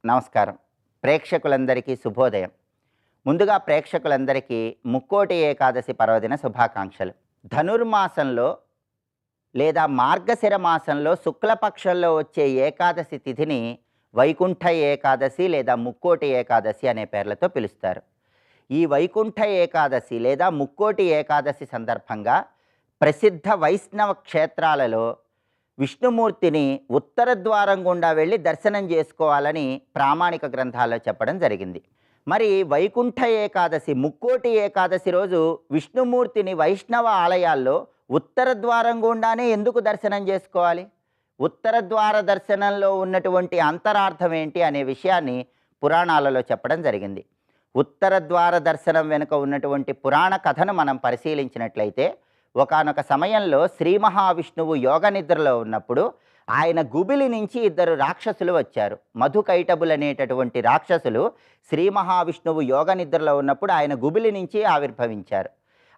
నమస్కారం. ప్రేక్షకులందరికీ శుభోదయం. ముందుగా ప్రేక్షకులందరికీ ముక్కోటి ఏకాదశి పర్వదిన శుభాకాంక్షలు. ధనుర్మాసంలో లేదా మార్గశిర మాసంలో శుక్లపక్షంలో వచ్చే ఏకాదశి తిథిని వైకుంఠ ఏకాదశి లేదా ముక్కోటి ఏకాదశి అనే పేర్లతో పిలుస్తారు. ఈ వైకుంఠ ఏకాదశి లేదా ముక్కోటి ఏకాదశి సందర్భంగా ప్రసిద్ధ వైష్ణవ క్షేత్రాలలో విష్ణుమూర్తిని ఉత్తర ద్వారం గుండా వెళ్ళి దర్శనం చేసుకోవాలని ప్రామాణిక గ్రంథాల్లో చెప్పడం జరిగింది. మరి వైకుంఠ ఏకాదశి ముక్కోటి ఏకాదశి రోజు విష్ణుమూర్తిని వైష్ణవ ఆలయాల్లో ఉత్తర ద్వారం గుండానే ఎందుకు దర్శనం చేసుకోవాలి? ఉత్తర ద్వార దర్శనంలో ఉన్నటువంటి అంతరార్థం ఏంటి అనే విషయాన్ని పురాణాలలో చెప్పడం జరిగింది. ఉత్తర ద్వార దర్శనం వెనుక ఉన్నటువంటి పురాణ కథను మనం పరిశీలించినట్లయితే, ఒకానొక సమయంలో శ్రీ మహావిష్ణువు యోగ నిద్రలో ఉన్నప్పుడు ఆయన గుబిలి నుంచి ఇద్దరు రాక్షసులు వచ్చారు. మధుకైటబులు అనేటటువంటి రాక్షసులు శ్రీ మహావిష్ణువు యోగ నిద్రలో ఉన్నప్పుడు ఆయన గుబిలి నుంచి ఆవిర్భవించారు.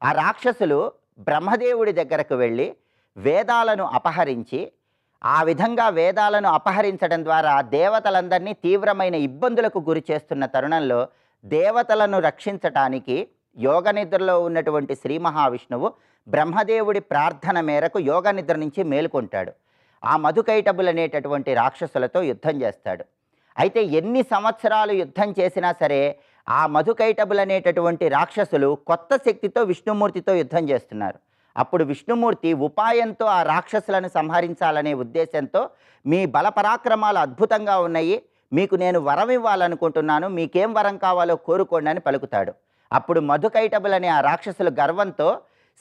ఆ రాక్షసులు బ్రహ్మదేవుడి దగ్గరకు వెళ్ళి వేదాలను అపహరించి, ఆ విధంగా వేదాలను అపహరించడం ద్వారా దేవతలందరినీ తీవ్రమైన ఇబ్బందులకు గురి చేస్తున్న తరుణంలో దేవతలను రక్షించటానికి యోగ నిద్రలో ఉన్నటువంటి శ్రీ మహావిష్ణువు బ్రహ్మదేవుడి ప్రార్థన మేరకు యోగ నిద్ర నుంచి మేలుకుంటాడు. ఆ మధుకైటబులు అనేటటువంటి రాక్షసులతో యుద్ధం చేస్తాడు. అయితే ఎన్ని సంవత్సరాలు యుద్ధం చేసినా సరే ఆ మధుకైటబులు అనేటటువంటి రాక్షసులు కొత్త శక్తితో విష్ణుమూర్తితో యుద్ధం చేస్తున్నారు. అప్పుడు విష్ణుమూర్తి ఉపాయంతో ఆ రాక్షసులను సంహరించాలనే ఉద్దేశంతో, మీ బలపరాక్రమాలు అద్భుతంగా ఉన్నాయి, మీకు నేను వరం ఇవ్వాలనుకుంటున్నాను, మీకేం వరం కావాలో కోరుకోండి అని పలుకుతాడు. అప్పుడు మధుకైటబులు అనే ఆ రాక్షసులు గర్వంతో,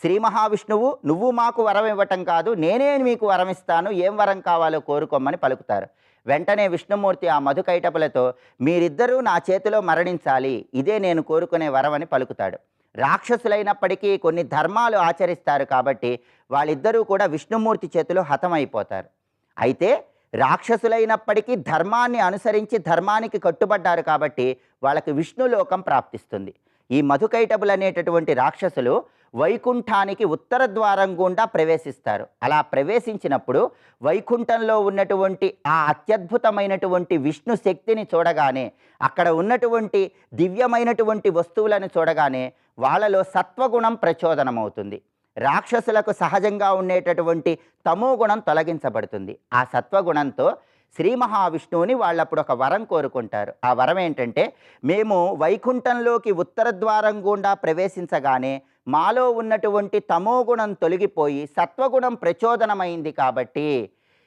శ్రీ మహావిష్ణువు నువ్వు మాకు వరం ఇవ్వటం కాదు, నేనే మీకు వరం ఇస్తాను, ఏం వరం కావాలో కోరుకోమని పలుకుతారు. వెంటనే విష్ణుమూర్తి ఆ మధుకైటబులతో, మీరిద్దరూ నా చేతిలో మరణించాలి, ఇదే నేను కోరుకునే వరం అని పలుకుతాడు. రాక్షసులైనప్పటికీ కొన్ని ధర్మాలు ఆచరిస్తారు కాబట్టి వాళ్ళిద్దరూ కూడా విష్ణుమూర్తి చేతిలో హతమైపోతారు. అయితే రాక్షసులైనప్పటికీ ధర్మాన్ని అనుసరించి ధర్మానికి కట్టుబడ్డారు కాబట్టి వాళ్ళకి విష్ణులోకం ప్రాప్తిస్తుంది. ఈ మధుకైటబులు అనేటటువంటి రాక్షసులు వైకుంఠానికి ఉత్తర ద్వారం గుండా ప్రవేశిస్తారు. అలా ప్రవేశించినప్పుడు వైకుంఠంలో ఉన్నటువంటి ఆ అత్యద్భుతమైనటువంటి విష్ణు శక్తిని చూడగానే, అక్కడ ఉన్నటువంటి దివ్యమైనటువంటి వస్తువులను చూడగానే వాళ్ళలో సత్వగుణం ప్రచోదనమవుతుంది. రాక్షసులకు సహజంగా ఉండేటటువంటి తమో గుణం తొలగించబడుతుంది. ఆ సత్వగుణంతో శ్రీ మహావిష్ణువుని వాళ్ళప్పుడు ఒక వరం కోరుకుంటారు. ఆ వరం ఏంటంటే, మేము వైకుంఠంలోకి ఉత్తర ద్వారం గుండా ప్రవేశించగానే మాలో ఉన్నటువంటి తమోగుణం తొలగిపోయి సత్వగుణం ప్రచోదనమైంది కాబట్టి,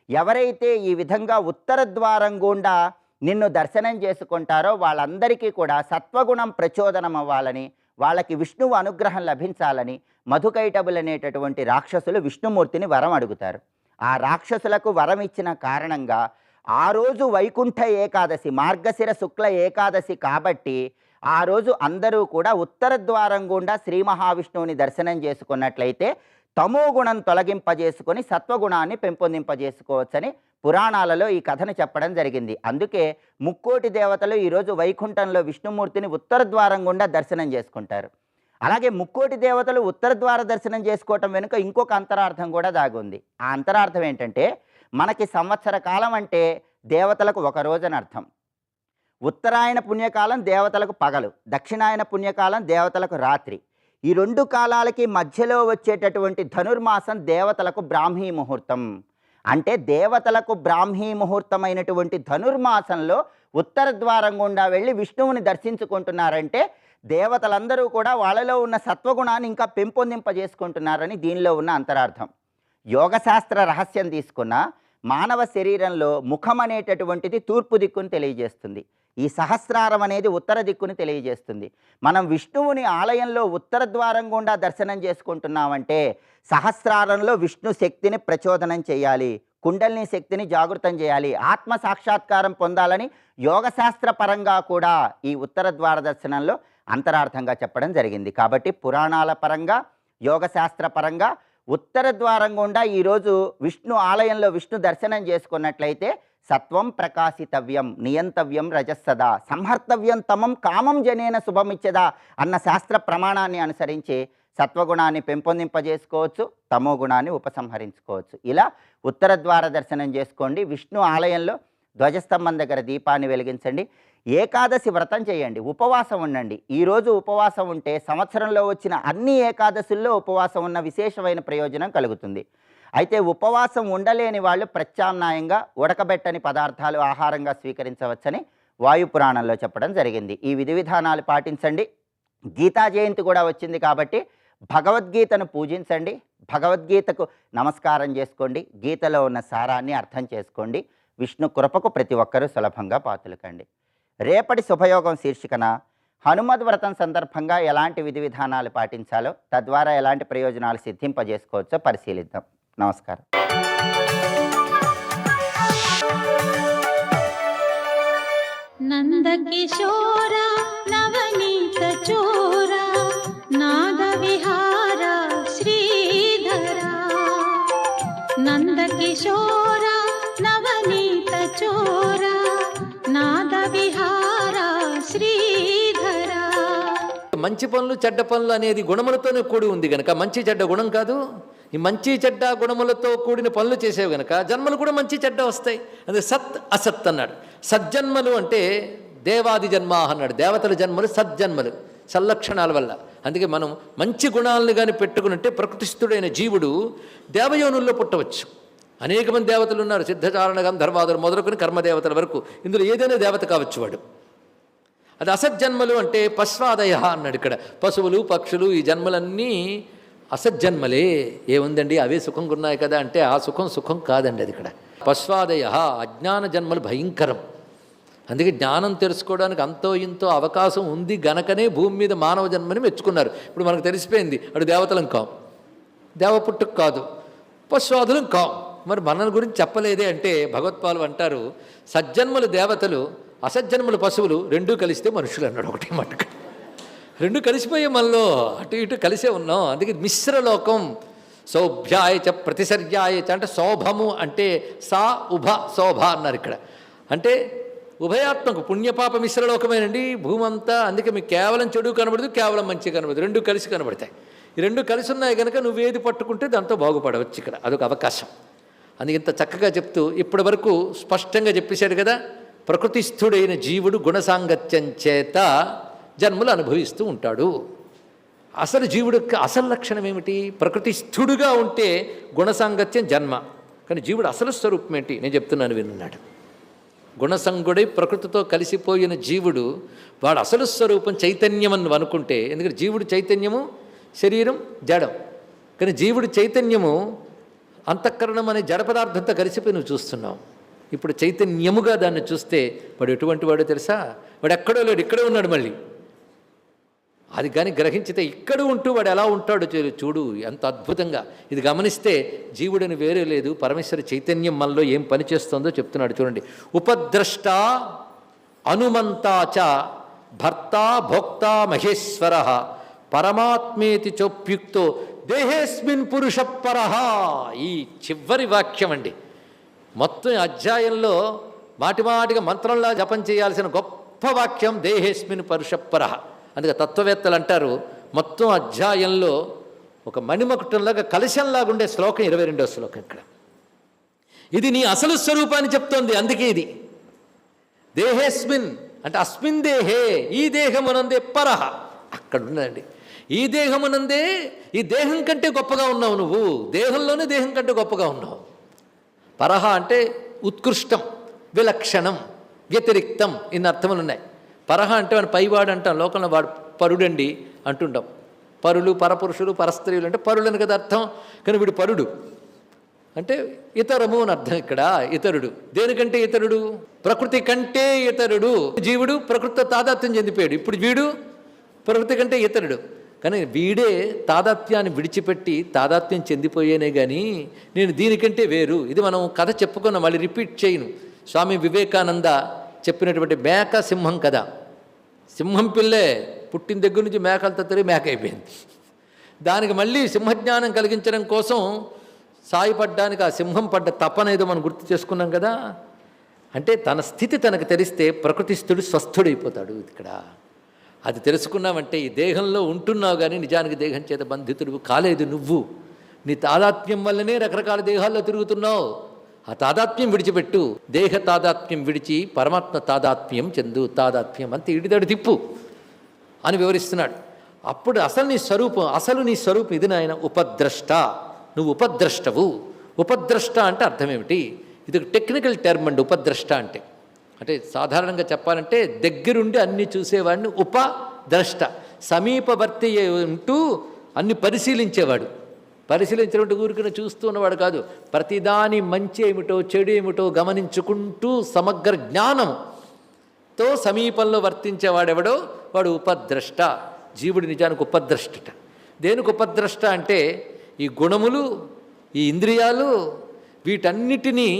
ఎవరైతే ఈ విధంగా ఉత్తర ద్వారం గుండా నిన్ను దర్శనం చేసుకుంటారో వాళ్ళందరికీ కూడా సత్వగుణం ప్రచోదనం అవ్వాలని, వాళ్ళకి విష్ణువు అనుగ్రహం లభించాలని మధుకైటబులు అనేటటువంటి రాక్షసులు విష్ణుమూర్తిని వరం అడుగుతారు. ఆ రాక్షసులకు వరం ఇచ్చిన కారణంగా ఆ రోజు వైకుంఠ ఏకాదశి, మార్గశిర శుక్ల ఏకాదశి కాబట్టి ఆ రోజు అందరూ కూడా ఉత్తర ద్వారం గుండా శ్రీ మహావిష్ణువుని దర్శనం చేసుకున్నట్లయితే తమో గుణం తొలగింపజేసుకొని సత్వగుణాన్ని పెంపొందింపజేసుకోవచ్చని పురాణాలలో ఈ కథను చెప్పడం జరిగింది. అందుకే ముక్కోటి దేవతలు ఈరోజు వైకుంఠంలో విష్ణుమూర్తిని ఉత్తర ద్వారం గుండా దర్శనం చేసుకుంటారు. అలాగే ముక్కోటి దేవతలు ఉత్తర ద్వార దర్శనం చేసుకోవటం వెనుక ఇంకొక అంతరార్థం కూడా దాగుంది. ఆ అంతరార్థం ఏంటంటే, మనకి సంవత్సర కాలం అంటే దేవతలకు ఒక రోజని అర్థం. ఉత్తరాయణ పుణ్యకాలం దేవతలకు పగలు, దక్షిణాయన పుణ్యకాలం దేవతలకు రాత్రి. ఈ రెండు కాలాలకి మధ్యలో వచ్చేటటువంటి ధనుర్మాసం దేవతలకు బ్రాహ్మీ ముహూర్తం. అంటే దేవతలకు బ్రాహ్మీ ముహూర్తమైనటువంటి ధనుర్మాసంలో ఉత్తర ద్వారం గుండా వెళ్ళి విష్ణువుని దర్శించుకుంటున్నారంటే దేవతలందరూ కూడా వాళ్ళలో ఉన్న సత్వగుణాన్ని ఇంకా పెంపొందింపజేసుకుంటున్నారని దీనిలో ఉన్న అంతరార్థం. యోగశాస్త్ర రహస్యం తీసుకున్న మానవ శరీరంలో ముఖం అనేటటువంటిది తూర్పు దిక్కును తెలియజేస్తుంది. ఈ సహస్రారం అనేది ఉత్తర దిక్కును తెలియజేస్తుంది. మనం విష్ణువుని ఆలయంలో ఉత్తర ద్వారం గుండా దర్శనం చేసుకుంటున్నామంటే సహస్రారంలో విష్ణు శక్తిని ప్రచోదనం చేయాలి, కుండలిని శక్తిని జాగృతం చేయాలి, ఆత్మ సాక్షాత్కారం పొందాలని యోగశాస్త్ర పరంగా కూడా ఈ ఉత్తర ద్వార దర్శనంలో అంతరార్థంగా చెప్పడం జరిగింది. కాబట్టి పురాణాల పరంగా, యోగశాస్త్ర పరంగా ఉత్తర ద్వారం గుండా ఈరోజు విష్ణు ఆలయంలో విష్ణు దర్శనం చేసుకున్నట్లయితే సత్వం ప్రకాశితవ్యం నియంతవ్యం రజస్సదా సంహర్తవ్యం తమం కామం జనేన శుభమిచ్చదా అన్న శాస్త్ర ప్రమాణాన్ని అనుసరించి సత్వగుణాన్ని పెంపొందింపజేసుకోవచ్చు, తమో గుణాన్ని ఉపసంహరించుకోవచ్చు. ఇలా ఉత్తర ద్వార దర్శనం చేసుకోండి. విష్ణు ఆలయంలో ధ్వజస్తంభం దగ్గర దీపాన్ని వెలిగించండి. ఏకాదశి వ్రతం చేయండి, ఉపవాసం ఉండండి. ఈరోజు ఉపవాసం ఉంటే సంవత్సరంలో వచ్చిన అన్ని ఏకాదశుల్లో ఉపవాసం ఉన్న విశేషమైన ప్రయోజనం కలుగుతుంది. అయితే ఉపవాసం ఉండలేని వాళ్ళు ప్రత్యామ్నాయంగా ఉడకబెట్టని పదార్థాలు ఆహారంగా స్వీకరించవచ్చని వాయుపురాణంలో చెప్పడం జరిగింది. ఈ విధి విధానాలు పాటించండి. గీతా జయంతి కూడా వచ్చింది కాబట్టి భగవద్గీతను పూజించండి, భగవద్గీతకు నమస్కారం చేసుకోండి, గీతలో ఉన్న సారాన్ని అర్థం చేసుకోండి. విష్ణు కృపకు ప్రతి ఒక్కరూ సులభంగా పాతులకండి. రేపటి శుభయోగం శీర్షికన హనుమద్ వ్రతం సందర్భంగా ఎలాంటి విధి విధానాలు పాటించాలో, తద్వారా ఎలాంటి ప్రయోజనాలు సిద్ధింపజేసుకోవచ్చో పరిశీలిద్దాం. నమస్కారం. నందకిశోర నవనీత చోర నాద విహార శ్రీధర, నందకిశోర నవనీత చోర నాద విహార శ్రీధర. మంచి పనులు చెడ్డ పనులు అనేది గుణములతోనే కూడి ఉంది గనక మంచి చెడ్డ గుణం కాదు. ఈ మంచి చెడ్డ గుణములతో కూడిన పనులు చేసేవి గనక జన్మలు కూడా మంచి చెడ్డ వస్తాయి. అదే సత్ అసత్ అన్నాడు. సజ్జన్మలు అంటే దేవాది జన్మ అన్నాడు. దేవతల జన్మలు సజ్జన్మలు, సల్లక్షణాల వల్ల. అందుకే మనం మంచి గుణాలను కానీ పెట్టుకుని ప్రకృతిస్థుడైన జీవుడు దేవయోనుల్లో పుట్టవచ్చు. అనేక మంది దేవతలు ఉన్నారు, సిద్ధచారణ గంధర్వాదులు మొదలుకొని కర్మదేవతల వరకు. ఇందులో ఏదైనా దేవత కావచ్చు వాడు. అది అసజ్జన్మలు అంటే పశ్వాదయ అన్నాడు. ఇక్కడ పశువులు పక్షులు ఈ జన్మలన్నీ అసజ్జన్మలే. ఏముందండి అవే సుఖంగా ఉన్నాయి కదా అంటే ఆ సుఖం కాదండి. అది ఇక్కడ పశ్వాదయ అజ్ఞాన జన్మలు భయంకరం. అందుకే జ్ఞానం తెలుసుకోవడానికి అంతో ఇంతో అవకాశం ఉంది గనకనే భూమి మీద మానవ జన్మని మెచ్చుకున్నారు. ఇప్పుడు మనకు తెలిసిపోయింది అటు దేవతలం కాం, దేవపుట్టుకు కాదు, పశ్వాదులం కాం. మరి మన గురించి చెప్పలేదే అంటే భగవత్పాలు అంటారు, సజ్జన్మలు దేవతలు అసజ్జన్మలు పశువులు రెండూ కలిస్తే మనుషులు అన్నాడు. ఒకటే మటుకు రెండు కలిసిపోయే మనలో అటు ఇటు కలిసే ఉన్నాం. అందుకే మిశ్రలోకం. సౌభ్యాయ చ ప్రతిసర్యాయ చ అంటే శోభము అంటే సా ఉభ శోభ అన్నారు ఇక్కడ. అంటే ఉభయాత్మకు పుణ్యపాప మిశ్రలోకమేనండి భూమి అంతా. అందుకే మీకు కేవలం చెడు కనబడదు, కేవలం మంచి కనబడదు, రెండు కలిసి కనబడతాయి. ఈ రెండు కలిసి ఉన్నాయి కనుక నువ్వేది పట్టుకుంటే దాంతో బాగుపడవచ్చు. ఇక్కడ అదొక అవకాశం. అందుకే ఇంత చక్కగా చెప్తూ ఇప్పటి వరకు స్పష్టంగా చెప్పేశాడు కదా. ప్రకృతిస్థుడైన జీవుడు గుణసాంగత్యం చేత జన్మలు అనుభవిస్తూ ఉంటాడు. అసలు జీవుడు అసలు లక్షణం ఏమిటి? ప్రకృతిస్థుడుగా ఉంటే గుణసాంగత్యం జన్మ. కానీ జీవుడు అసలు స్వరూపం ఏంటి నేను చెప్తున్నాను విన్నాడు. గుణసంగుడై ప్రకృతితో కలిసిపోయిన జీవుడు వాడు అసలు స్వరూపం చైతన్యం అని అనుకుంటే, ఎందుకంటే జీవుడు చైతన్యము, శరీరం జడం. కానీ జీవుడు చైతన్యము అంతఃకరణం అనే జడ పదార్థంతో కలిసిపోయి నువ్వు చూస్తున్నావు. ఇప్పుడు చైతన్యముగా దాన్ని చూస్తే వాడు ఎటువంటి వాడో తెలుసా? వాడు ఎక్కడో లేడు, ఇక్కడే ఉన్నాడు. మళ్ళీ అది కానీ గ్రహించితే ఇక్కడ ఉంటూ వాడు ఎలా ఉంటాడో చూడు ఎంత అద్భుతంగా. ఇది గమనిస్తే జీవుడిని వేరే లేదు, పరమేశ్వర చైతన్యం మనలో ఏం పని చేస్తుందో చెప్తున్నాడు చూడండి. ఉపద్రష్ట అనుమంతాచ భర్త భోక్త మహేశ్వర పరమాత్మేతి చోప్యుక్తో దేహేస్మిన్ పురుష పరః. ఈ చివరి వాక్యం అండి. మొత్తం అధ్యాయంలో మాటిమాటిగా మంత్రంలా జపం చేయాల్సిన గొప్ప వాక్యం దేహేస్మిన్ పురుష పరః. అందుకే తత్వవేత్తలు అంటారు మొత్తం అధ్యాయంలో ఒక మణిమకుటంలాగా కలశంలాగా ఉండే శ్లోకం 22వ శ్లోకం. ఇక్కడ ఇది నీ అసలు స్వరూపాన్ని చెప్తోంది. అందుకే ఇది దేహేస్మిన్ అంటే అస్మిన్ దేహే, ఈ దేహమునందే పరః అక్కడ ఉన్నదండి. ఈ దేహమునందే, ఈ దేహం కంటే గొప్పగా ఉన్నావు నువ్వు. దేహంలోనే దేహం కంటే గొప్పగా ఉన్నావు. పరహ అంటే ఉత్కృష్టం, విలక్షణం, వ్యతిరిక్తం, ఇన్ని అర్థములు ఉన్నాయి. పరహ అంటే వాడు పైవాడు అంటాం, లోకంలో వాడు పరుడండి అంటుంటాం. పరులు, పరపురుషులు, పరస్త్రీలు అంటే పరులని కదా అర్థం. కానీ వీడు పరుడు అంటే ఇతరము అని అర్థం. ఇక్కడ ఇతరుడు దేనికంటే ఇతరుడు? ప్రకృతి కంటే ఇతరుడు. జీవుడు ప్రకృతితో తాదాత్మ్యం చెందిపోయాడు. ఇప్పుడు వీడు ప్రకృతి కంటే ఇతరుడు. కానీ వీడే తాదాత్మ్యాన్ని విడిచిపెట్టి తాదాత్మ్యం చెందిపోయేనే కానీ నేను దీనికంటే వేరు. ఇది మనం కథ చెప్పుకున్నాం, మళ్ళీ రిపీట్ చేయను. స్వామి వివేకానంద చెప్పినటువంటి మేక సింహం కథ. సింహం పిల్లే పుట్టిన దగ్గర నుంచి మేకలతో తిరిగి మేక అయిపోయింది. దానికి మళ్ళీ సింహజ్ఞానం కలిగించడం కోసం సాయపడ్డానికి ఆ సింహం పడ్డ తపనేదో మనం గుర్తు చేసుకున్నాం కదా. అంటే తన స్థితి తనకు తెలిస్తే ప్రకృతిస్థుడు స్వస్థుడైపోతాడు. ఇక్కడ అది తెలుసుకున్నావంటే ఈ దేహంలో ఉంటున్నావు కానీ నిజానికి దేహం చేత బంధితుడు కాలేదు నువ్వు. నీ తాదాత్మ్యం వల్లనే రకరకాల దేహాల్లో తిరుగుతున్నావు. ఆ తాదాత్మ్యం విడిచిపెట్టు, దేహ తాదాత్మ్యం విడిచి పరమాత్మ తాదాత్మ్యం చెందు. తాదాత్మ్యం అంతే, ఇడిదడు తిప్పు అని వివరిస్తున్నాడు. అప్పుడు అసలు నీ స్వరూపం ఇది నాయన, ఉపద్రష్ట. నువ్వు ఉపద్రష్టవు. ఉపద్రష్ట అంటే అర్థం ఏమిటి? ఇది ఒక టెక్నికల్ టర్మ్ అండి. ఉపద్రష్ట అంటే సాధారణంగా చెప్పాలంటే దగ్గరుండి అన్ని చూసేవాడిని ఉపద్రష్ట. సమీపవర్తి ఉంటూ అన్ని పరిశీలించేవాడు. పరిశీలించినట్టు ఊరికనే చూస్తూ ఉన్నవాడు కాదు, ప్రతిదాని మంచి ఏమిటో చెడు ఏమిటో గమనించుకుంటూ సమగ్ర జ్ఞానంతో సమీపంలో వర్తించేవాడెవడో వాడు ఉపద్రష్ట. జీవుడు నిజానికి ఉపద్రష్టట. దేనికి ఉపద్రష్ట అంటే ఈ గుణములు, ఈ ఇంద్రియాలు, వీటన్నిటినీ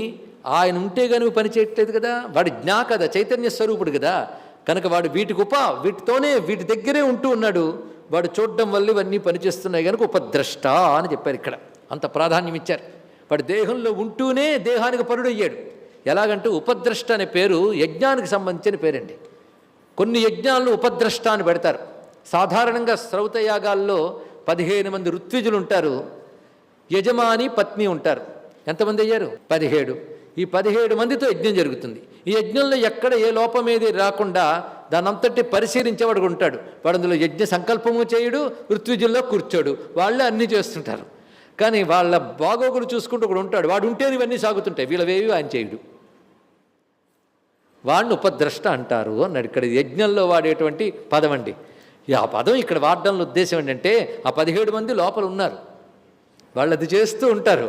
ఆయన ఉంటే కానీ పని చేయట్లేదు కదా. వాడి జ్ఞా కదా, చైతన్య స్వరూపుడు కదా. కనుక వాడు వీటితోనే వీటి దగ్గరే ఉంటూ ఉన్నాడు. వాడు చూడడం వల్ల ఇవన్నీ పనిచేస్తున్నాయి కనుక ఉపద్రష్ట అని చెప్పారు. ఇక్కడ అంత ప్రాధాన్యం ఇచ్చారు. వాడు దేహంలో ఉంటూనే దేహానికి పరుడయ్యాడు. ఎలాగంటే ఉపద్రష్ట అనే పేరు యజ్ఞానికి సంబంధించిన పేరండి. కొన్ని యజ్ఞాలను ఉపద్రష్ట అని పెడతారు. సాధారణంగా శ్రౌతయాగాల్లో 15 మంది ఋత్విజులు ఉంటారు, యజమాని పత్ని ఉంటారు. ఎంతమంది అయ్యారు? 17. ఈ 17 మందితో యజ్ఞం జరుగుతుంది. ఈ యజ్ఞంలో ఎక్కడ ఏ లోపం ఏది రాకుండా దాని అంతటి పరిశీలించేవాడు ఉంటాడు. వాడు అందులో యజ్ఞ సంకల్పము చేయుడు, ఋత్విజుల్లో కూర్చోడు, వాళ్ళే అన్నీ చేస్తుంటారు. కానీ వాళ్ళ బాగోగులు చూసుకుంటూ కూడా ఉంటాడు. వాడు ఉంటేనే ఇవన్నీ సాగుతుంటాయి, వీళ్ళవేవి ఆయన చేయుడు. వాడిని ఉపద్రష్ట అంటారు అన్నాడు. ఇక్కడ యజ్ఞంలో వాడేటువంటి పదం అండి. ఆ పదం ఇక్కడ వాడడంలో ఉద్దేశం ఏంటంటే ఆ 17 మంది లోపల ఉన్నారు, వాళ్ళు అది చేస్తూ ఉంటారు.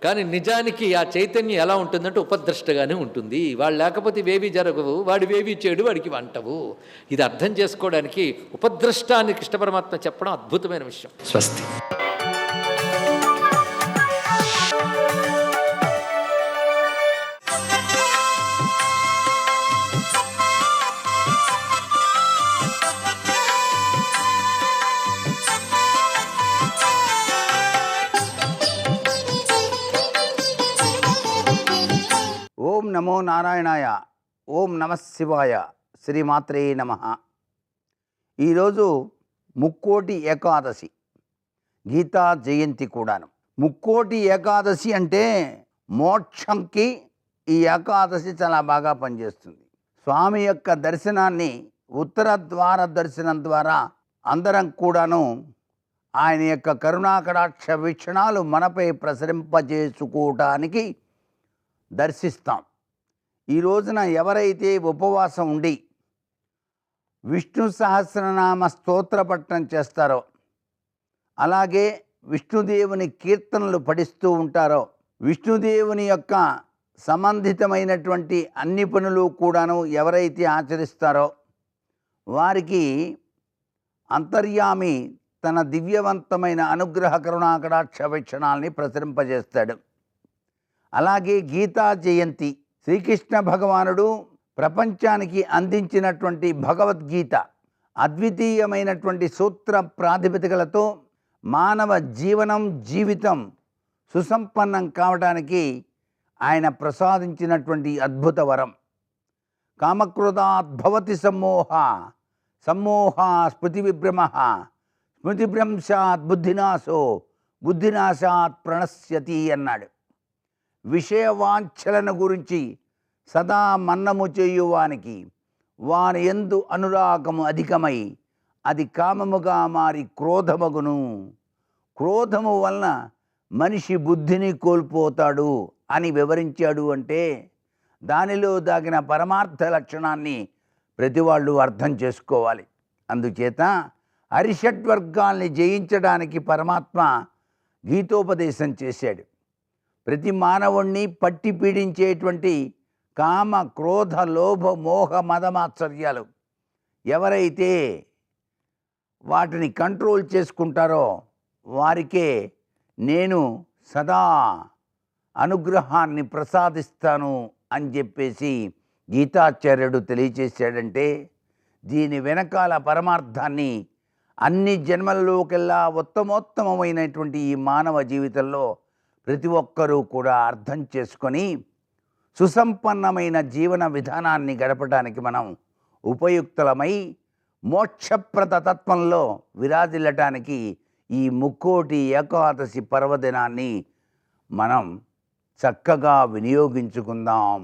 కానీ నిజానికి ఆ చైతన్యం ఎలా ఉంటుందంటే ఉపద్రష్టగానే ఉంటుంది. వాళ్ళు లేకపోతే ఇవేవి జరగవు, వాడివేవి చేయడు, వాడికి వంటవు. ఇది అర్థం చేసుకోవడానికి ఉపద్రష్టాన్ని కృష్ణ పరమాత్మ చెప్పడం అద్భుతమైన విషయం. స్వస్తి. ఓం నమో నారాయణాయ. ఓం నమః శివాయ. శ్రీమాత్రే నమః. ఈరోజు ముక్కోటి ఏకాదశి, గీతా జయంతి కూడాను. ముక్కోటి ఏకాదశి అంటే మోక్షంకి ఈ ఏకాదశి చాలా బాగా పనిచేస్తుంది. స్వామి యొక్క దర్శనాన్ని ఉత్తర ద్వార దర్శనం ద్వారా అందరం కూడాను ఆయన యొక్క కరుణాకటాక్ష వీక్షణాలు మనపై ప్రసరింపజేసుకోవటానికి దర్శిస్తాం. ఈ రోజున ఎవరైతే ఉపవాసం ఉండి విష్ణు సహస్రనామ స్తోత్ర పఠనం చేస్తారో, అలాగే విష్ణుదేవుని కీర్తనలు పఠిస్తూ ఉంటారో, విష్ణుదేవుని యొక్క సంబంధితమైనటువంటి అన్ని పనులు కూడాను ఎవరైతే ఆచరిస్తారో వారికి అంతర్యామి తన దివ్యవంతమైన అనుగ్రహ కరుణాకటాక్ష వీక్షణాలని ప్రసరింపజేస్తాడు. అలాగే గీతా జయంతి, శ్రీకృష్ణ భగవానుడు ప్రపంచానికి అందించినటువంటి భగవద్గీత అద్వితీయమైనటువంటి సూత్ర ప్రాతిపదికలతో మానవ జీవితం సుసంపన్నం కావడానికి ఆయన ప్రసాదించినటువంటి అద్భుత వరం. కామక్రోధాద్భవతి సమ్మోహ స్మృతి విభ్రమ, స్మృతిభ్రంశాత్ బుద్ధినాశాత్ ప్రణశ్యతి అన్నాడు. విషయవాంఛలను గురించి సదా మన్నము చేయువానికి వాని యందు అనురాగము అధికమై అది కామముగా మారి క్రోధమగును. క్రోధము వలన మనిషి బుద్ధిని కోల్పోతాడు అని వివరించాడు. అంటే దానిలో దాగిన పరమార్థ లక్షణాన్ని ప్రతి వాళ్ళు అర్థం చేసుకోవాలి. అందుచేత హరిషడ్వర్గాల్ని జయించడానికి పరమాత్మ గీతోపదేశం చేశాడు. ప్రతి మానవుణ్ణి పట్టి పీడించేటువంటి కామ క్రోధ లోభ మోహ మదమాత్సర్యాలు ఎవరైతే వాటిని కంట్రోల్ చేసుకుంటారో వారికే నేను సదా అనుగ్రహాన్ని ప్రసాదిస్తాను అని చెప్పేసి గీతాచార్యుడు తెలియచేశాడంటే దీని వెనకాల పరమార్థాన్ని అన్ని జన్మల్లోకెల్లా ఉత్తమోత్తమమైనటువంటి ఈ మానవ జీవితంలో ప్రతి ఒక్కరూ కూడా అర్థం చేసుకొని సుసంపన్నమైన జీవన విధానాన్ని గడపడానికి మనం ఉపయుక్తులమై మోక్షప్రద తత్వంలో విరాజిల్లటానికి ఈ ముక్కోటి ఏకాదశి పర్వదినాన్ని మనం చక్కగా వినియోగించుకుందాం.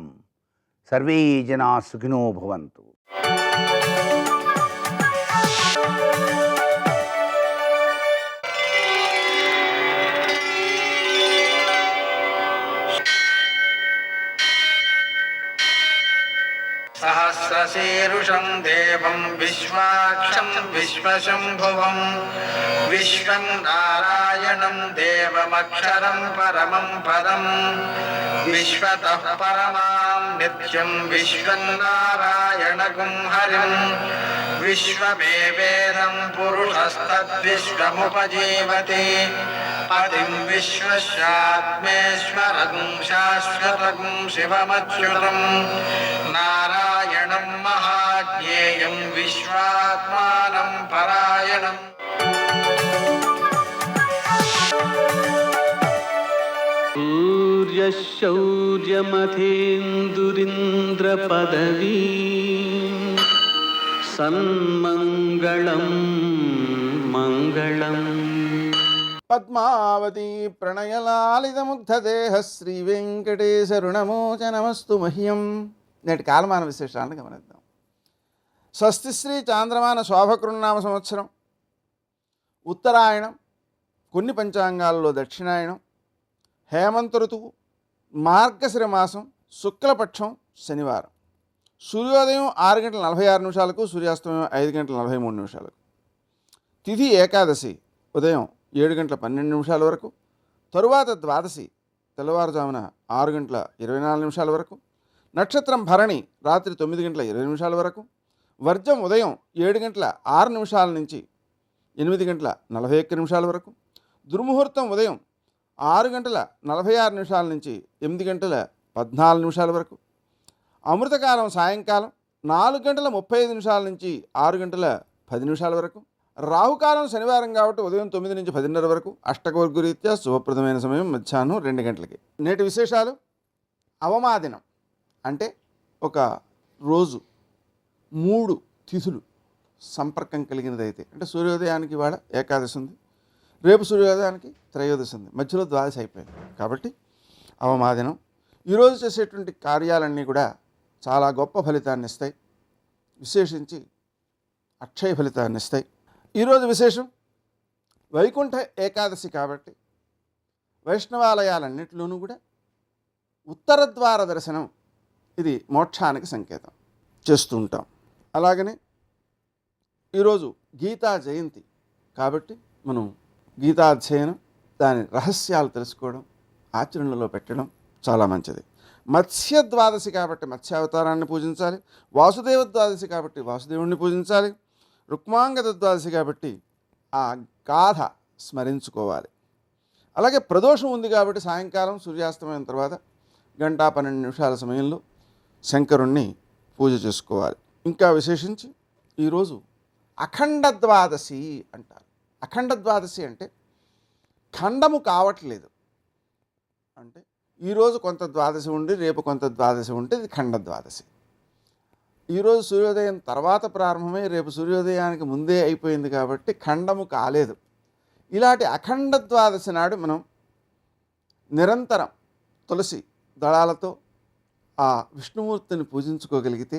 సర్వే జనా సుఖినో భవంతు. सहस्रशीर्षं देवं विश्वाक्षं विश्वशम्भुवं विश्वं नारायणं देवमक्षरं परमं पदं विश्वतः परमां नित्यं विश्वं नारायणगुं हरिं विश्वमेवेदं पुरुषस्तद्विश्वमुपजीवति पतिं विश्वस्यात्मेश्वरं शाश्वतं शिवमच्युतं नारायणं महाज्ञेयं विश्वात्मानं परायणम् सूर्यशौर्यमथेन्दुरिन्द्रपदवी सन्मङ्गलं मङ्गलम्. పద్మావతి ప్రణయలాలితముగ్ధదేహ శ్రీ వెంకటేశరుణమోచ నమస్తు మహ్యం. నేటి కాలమాన విశేషాలను గమనిద్దాం. స్వస్తి శ్రీ చాంద్రమాన శోభకృన్నామ సంవత్సరం, ఉత్తరాయణం, కొన్ని పంచాంగాల్లో దక్షిణాయనం, హేమంత ఋతువు, మార్గశిర మాసం, శుక్లపక్షం, శనివారం. సూర్యోదయం 6:46 సూర్యాస్తమయం 5:43. తిథి ఏకాదశి ఉదయం 7:12 వరకు, తరువాత ద్వాదశి తెల్లవారుజామున 6:24 వరకు, నక్షత్రం భరణి రాత్రి 9:20 వరకు, వర్జం ఉదయం 7:06 నుంచి 8:41 వరకు, దుర్ముహూర్తం ఉదయం 6:46 నుంచి 8:14 వరకు, అమృతకాలం సాయంకాలం 4:35 నుంచి 6:10 వరకు, రాహుకాలం శనివారం కాబట్టి ఉదయం 9 నుంచి 10:30 వరకు, అష్టకవర్గరీత్యా శుభప్రదమైన సమయం మధ్యాహ్నం 2 గంటలకి. నేటి విశేషాలు. అవమాదినం అంటే ఒక రోజు 3 తిథులు సంపర్కం కలిగినదైతే, అంటే సూర్యోదయానికి ఇవాళ ఏకాదశి ఉంది, రేపు సూర్యోదయానికి త్రయోదశి ఉంది, మధ్యలో ద్వాదశి అయిపోయింది కాబట్టి అవమాదినం. ఈరోజు చేసేటువంటి కార్యాలన్నీ కూడా చాలా గొప్ప ఫలితాన్ని ఇస్తాయి, విశేషించి అక్షయ ఫలితాన్ని ఇస్తాయి. ఈరోజు విశేషం వైకుంఠ ఏకాదశి కాబట్టి వైష్ణవాలయాలన్నింటిలోనూ కూడా ఉత్తర ద్వార దర్శనం, ఇది మోక్షానికి సంకేతం, చేస్తూ ఉంటాం. అలాగనే ఈరోజు గీతా జయంతి కాబట్టి మనం గీతాధ్యయనం, దాని రహస్యాలు తెలుసుకోవడం, ఆచరణలో పెట్టడం చాలా మంచిది. మత్స్య ద్వాదశి కాబట్టి మత్స్యావతారాన్ని పూజించాలి, వాసుదేవ ద్వాదశి కాబట్టి వాసుదేవుణ్ణి పూజించాలి, రుక్మాంగద ద్వాదశి కాబట్టి ఆ గాథ స్మరించుకోవాలి. అలాగే ప్రదోషం ఉంది కాబట్టి సాయంకాలం సూర్యాస్తమయం తర్వాత 1:12 సమయంలో శంకరుణ్ణి పూజ చేసుకోవాలి. ఇంకా విశేషించి ఈరోజు అఖండ ద్వాదశి అంటారు. అఖండ ద్వాదశి అంటే ఖండము కావట్లేదు, అంటే ఈరోజు కొంత ద్వాదశి ఉండి రేపు కొంత ద్వాదశి ఉంటే ఇది ఖండ ద్వాదశి. ఈరోజు సూర్యోదయం తర్వాత ప్రారంభమై రేపు సూర్యోదయానికి ముందే అయిపోయింది కాబట్టి ఖండము కాలేదు. ఇలాంటి అఖండ ద్వాదశి నాడు మనం నిరంతరం తులసి దళాలతో ఆ విష్ణుమూర్తిని పూజించుకోగలిగితే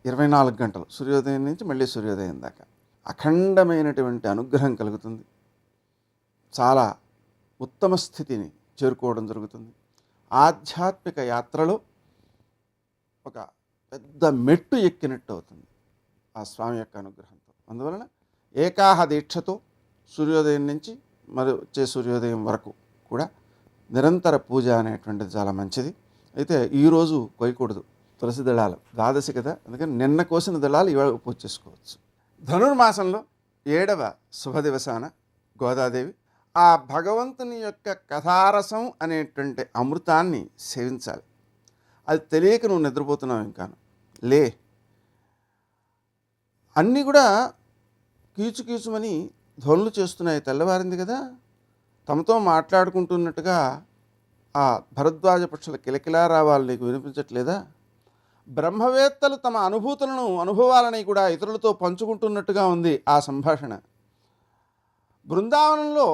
24 గంటలు సూర్యోదయం నుంచి మళ్ళీ సూర్యోదయం దాకా అఖండమైనటువంటి అనుగ్రహం కలుగుతుంది, చాలా ఉత్తమ స్థితిని చేరుకోవడం జరుగుతుంది. ఆధ్యాత్మిక యాత్రలో ఒక పెద్ద మెట్టు ఎక్కినట్టు అవుతుంది ఆ స్వామి యొక్క అనుగ్రహంతో. అందువలన ఏకాహ దీక్షతో సూర్యోదయం నుంచి మరి వచ్చే సూర్యోదయం వరకు కూడా నిరంతర పూజ అనేటువంటిది చాలా మంచిది. అయితే ఈరోజు కొయ్యకూడదు తులసి దళాలు, ద్వాదశి కదా, అందుకని నిన్న కోసిన దళాలు ఇవాళ పూజ చేసుకోవచ్చు. ధనుర్మాసంలో 7వ శుభదివసాన గోదాదేవి ఆ భగవంతుని యొక్క కథారసం అనేటువంటి అమృతాన్ని సేవించాలి. అది తెలియక నువ్వు నిద్రపోతున్నావు, ఇంకాను లే. అన్నీ కూడా కీచుకీచుమని ధ్వనులు చేస్తున్నాయి. తెల్లవారింది కదా, తమతో మాట్లాడుకుంటున్నట్టుగా ఆ భరద్వాజ పక్షుల కిలకిలారావాలు నీకు వినిపించట్లేదా? బ్రహ్మవేత్తలు తమ అనుభవాలని కూడా ఇతరులతో పంచుకుంటున్నట్టుగా ఉంది ఆ సంభాషణ. బృందావనంలో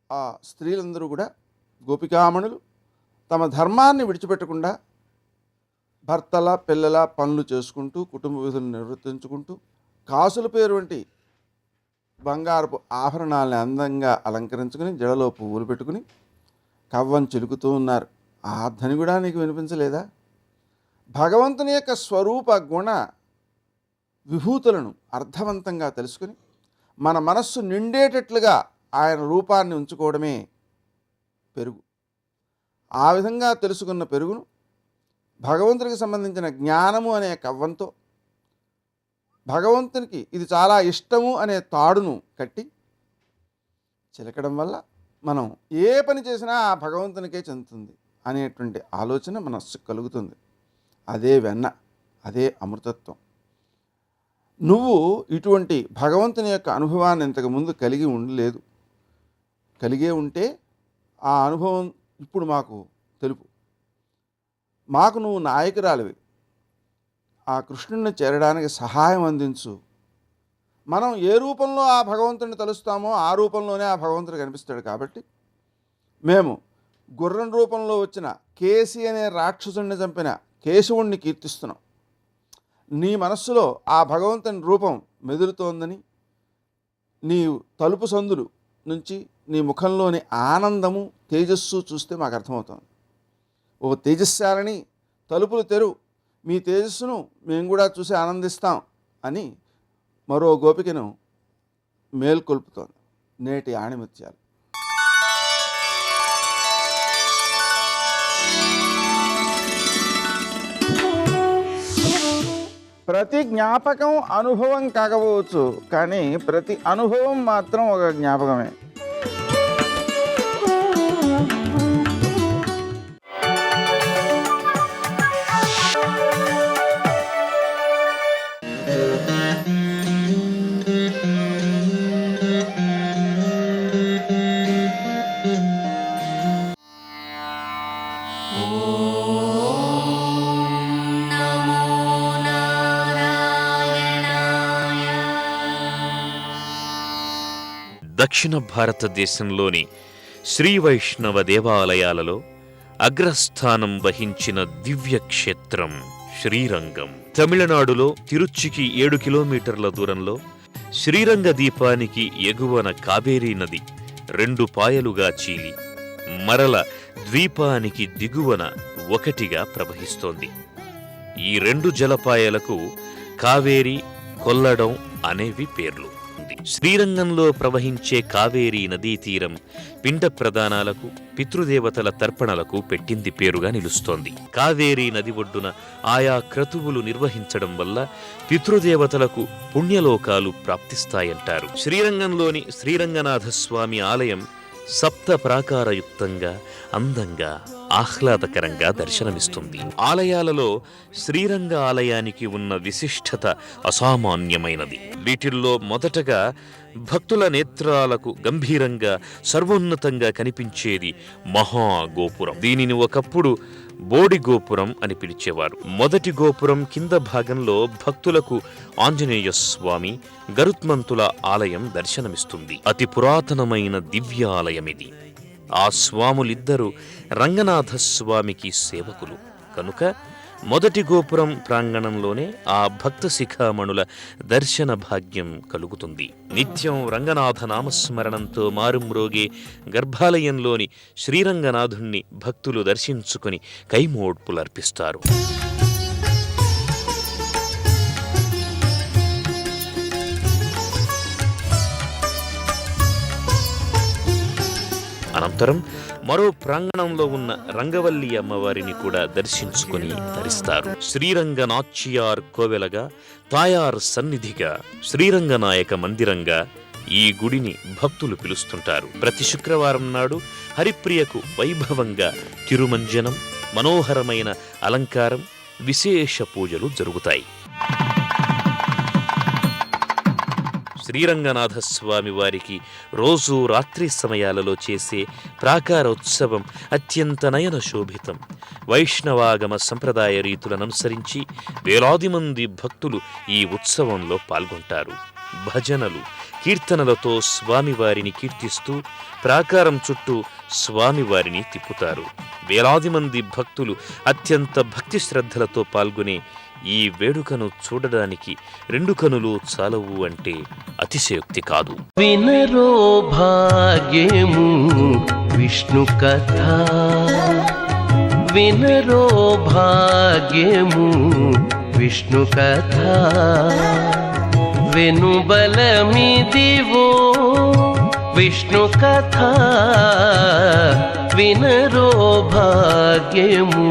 ఆ స్త్రీలందరూ కూడా గోపికామణులు తమ ధర్మాన్ని విడిచిపెట్టకుండా భర్తల పిల్లల పనులు చేసుకుంటూ కుటుంబ విధులను నిర్వర్తించుకుంటూ కాసుల పేరు వంటి బంగారపు ఆభరణాలని అందంగా అలంకరించుకుని జడలో పువ్వులు పెట్టుకుని కవ్వం చిలుకుతూ ఉన్నారు. ఆ ధ్వని కూడా నీకు వినిపించలేదా? భగవంతుని యొక్క స్వరూప గుణ విభూతులను అర్థవంతంగా తెలుసుకుని మన మనస్సు నిండేటట్లుగా ఆయన రూపాన్ని ఉంచుకోవడమే పెరుగు. ఆ విధంగా తెలుసుకున్న పెరుగును భగవంతునికి సంబంధించిన జ్ఞానము అనే కవ్వంతో భగవంతునికి ఇది చాలా ఇష్టము అనే తాడును కట్టి చిలకడం వల్ల మనం ఏ పని చేసినా ఆ భగవంతునికే చెందుతుంది అనేటువంటి ఆలోచన మనస్సు కలుగుతుంది. అదే వెన్న, అదే అమృతత్వం. నువ్వు ఇటువంటి భగవంతుని యొక్క అనుభవాన్ని ఇంతకుముందు కలిగి ఉండలేదు. కలిగే ఉంటే ఆ అనుభవం ఇప్పుడు మాకు తెలుపు. మాకు నువ్వు నాయకురాలివి. ఆ కృష్ణుడిని చేరడానికి సహాయం అందించు. మనం ఏ రూపంలో ఆ భగవంతుడిని తలుస్తామో ఆ రూపంలోనే ఆ భగవంతుడు కనిపిస్తాడు. కాబట్టి మేము గుర్రం రూపంలో వచ్చిన కేసి అనే రాక్షసుడిని చంపిన కేశవుణ్ణి కీర్తిస్తున్నాం. నీ మనస్సులో ఆ భగవంతుని రూపం మెదులుతోందని, నీ తలుపు సందులు నుంచి నీ ముఖంలోని ఆనందము తేజస్సు చూస్తే మాకు అర్థమవుతుంది. ఓ తేజస్శాలని తలుపులు తెరు, మీ తేజస్సును మేము కూడా చూసి ఆనందిస్తాం అని మరో గోపికను మేల్కొల్పుతోంది నేటి ఆణిముత్యాలు. ప్రతి జ్ఞాపకం అనుభవం కాకపోవచ్చు, కానీ ప్రతి అనుభవం మాత్రం ఒక జ్ఞాపకమే. దక్షిణ భారతదేశంలోని శ్రీ వైష్ణవ దేవాలయాలలో అగ్రస్థానం వహించిన దివ్యక్షేత్రం శ్రీరంగం. తమిళనాడులో తిరుచ్చికి 7 కిలోమీటర్ల దూరంలో శ్రీరంగ దీపానికి ఎగువన కావేరీ నది 2 పాయలుగా చీలి మరల ద్వీపానికి దిగువన ఒకటిగా ప్రవహిస్తోంది. ఈ 2 జలపాయలకు కావేరి, కొల్లడం అనేవి పేర్లు. శ్రీరంగంలో ప్రవహించే కావేరీ నదీ తీరం పిండ ప్రదానాలకు, పితృదేవతల తర్పణలకు పెట్టింది పేరుగా నిలుస్తోంది. కావేరీ నది ఒడ్డున ఆయా క్రతువులు నిర్వహించడం వల్ల పితృదేవతలకు పుణ్యలోకాలు ప్రాప్తిస్తాయంటారు. శ్రీరంగంలోని శ్రీరంగనాథస్వామి ఆలయం సప్త ప్రాకారయుక్తంగా, అందంగా, ఆహ్లాదకరంగా దర్శనమిస్తుంది. ఆలయాలలో శ్రీరంగ ఆలయానికి ఉన్న విశిష్టత అసామాన్యమైనది. వీటిల్లో మొదటగా భక్తుల నేత్రాలకు గంభీరంగా, సర్వోన్నతంగా కనిపించేది మహాగోపురం. దీనిని ఒకప్పుడు బోడి గోపురం అని పిలిచేవారు. మొదటి గోపురం కింద భాగంలో భక్తులకు ఆంజనేయ స్వామి, గరుత్మంతుల ఆలయం దర్శనమిస్తుంది. అతి పురాతనమైన దివ్యాలయమిది. ఆ స్వాములిద్దరూ రంగనాథస్వామికి సేవకులు కనుక మొదటి గోపురం ప్రాంగణంలోనే ఆ భక్త శిఖామణుల దర్శన భాగ్యం కలుగుతుంది. నిత్యం రంగనాథ నామస్మరణంతో మారుమ్రోగే గర్భాలయంలోని శ్రీరంగనాథుణ్ణి భక్తులు దర్శించుకుని కైమోడ్పులర్పిస్తారు. అనంతరం మరో ప్రాంగణంలో ఉన్న రంగవల్లి అమ్మవారిని కూడా దర్శించుకుని తరిస్తారు. శ్రీరంగ నాచ్యార్ కోవెలగా, తాయార్ సన్నిధిగా, శ్రీరంగనాయక మందిరంగా ఈ గుడిని భక్తులు పిలుస్తుంటారు. ప్రతి శుక్రవారం నాడు హరిప్రియకు వైభవంగా తిరుమంజనం, మనోహరమైన అలంకారం, విశేష పూజలు జరుగుతాయి. శ్రీరంగనాథస్వామి వారికి రోజు రాత్రి సమయాలలో చేసే ప్రాకారోత్సవం అత్యంత నయన శోభితం. వైష్ణవాగమ సంప్రదాయ రీతులను అనుసరించి వేలాది మంది భక్తులు ఈ ఉత్సవంలో పాల్గొంటారు. భజనలు కీర్తనలతో స్వామివారిని కీర్తిస్తూ ప్రాకారం చుట్టూ స్వామివారిని తిప్పుతారు. వేలాది మంది భక్తులు అత్యంత భక్తి శ్రద్ధలతో పాల్గొనే ఈ వేడుకను చూడడానికి 2 కనులు చాలవు అంటే అతిశయోక్తి కాదు. వినరో భాగ్యము విష్ణు కథ, వినరో భాగ్యము విష్ణు కథ, వెనుబలమిదివో విష్ణు కథ, వినరో భాగ్యము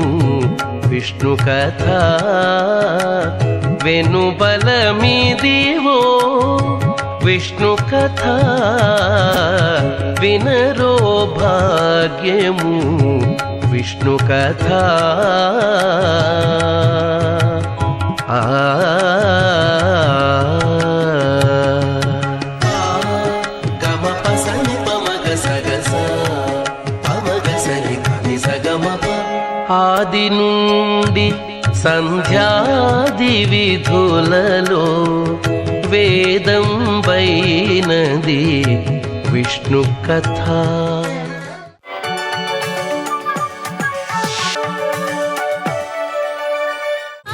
విష్ణు కథ, వెనుబలమిదివో విష్ణు కథ, వినరో భాగ్యము విష్ణు కథ. ఆ గమ పసని పమగ సగస పమగ సరి కని సగమప. ఆది నుండి సంధ్యాది విధులలో వేదం వైనది విష్ణు కథ.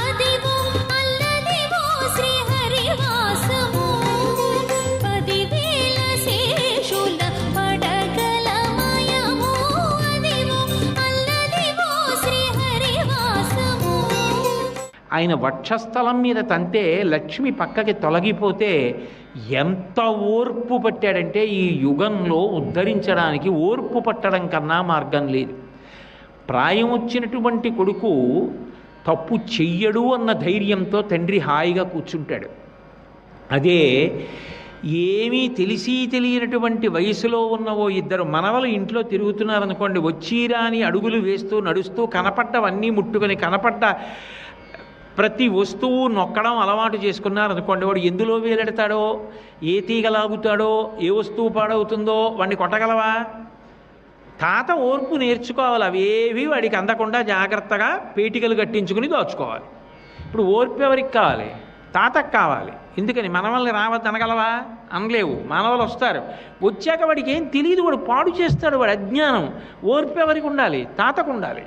అదివో అల్లదివో శ్రీహరివాసము 10,000 శేషుల పడగలమయము. అదివో అల్లదివో శ్రీహరివాసము. ఆయన వక్షస్థలం మీద తంతే లక్ష్మి పక్కకి తొలగిపోతే ఎంత ఓర్పు పట్టాడంటే ఈ యుగంలో ఉద్ధరించడానికి ఓర్పు పట్టడం కన్నా మార్గం లేదు. ప్రాయం వచ్చినటువంటి కొడుకు తప్పు చెయ్యడు అన్న ధైర్యంతో తండ్రి హాయిగా కూర్చుంటాడు. అదే ఏమీ తెలిసి తెలియనటువంటి వయసులో ఉన్న ఓ 2 మనవలు ఇంట్లో తిరుగుతున్నారనుకోండి, వచ్చిరాని అడుగులు వేస్తూ నడుస్తూ కనపడ్డవన్నీ ముట్టుకొని కనపడ్డ ప్రతి వస్తువు నొక్కడం అలవాటు చేసుకున్నారనుకోండి, వాడు ఎందులో వేలెడతాడో, ఏ తీగ లాగుతాడో, ఏ వస్తువు పాడవుతుందో వాడిని కొట్టగలవా? తాత ఓర్పు నేర్చుకోవాలి. అవేవి వాడికి అందకుండా జాగ్రత్తగా పేటికలు కట్టించుకుని దోచుకోవాలి. ఇప్పుడు ఓర్పు ఎవరికి కావాలి? తాతకు కావాలి. ఎందుకని మనవల్ని రావద్దు అనగలవా? అనలేవు. మనవలు వస్తారు, వచ్చాక వాడికి ఏం తెలియదు, వాడు పాడు చేస్తాడు, వాడు అజ్ఞానం. ఓర్పు ఎవరికి ఉండాలి? తాతకు ఉండాలి.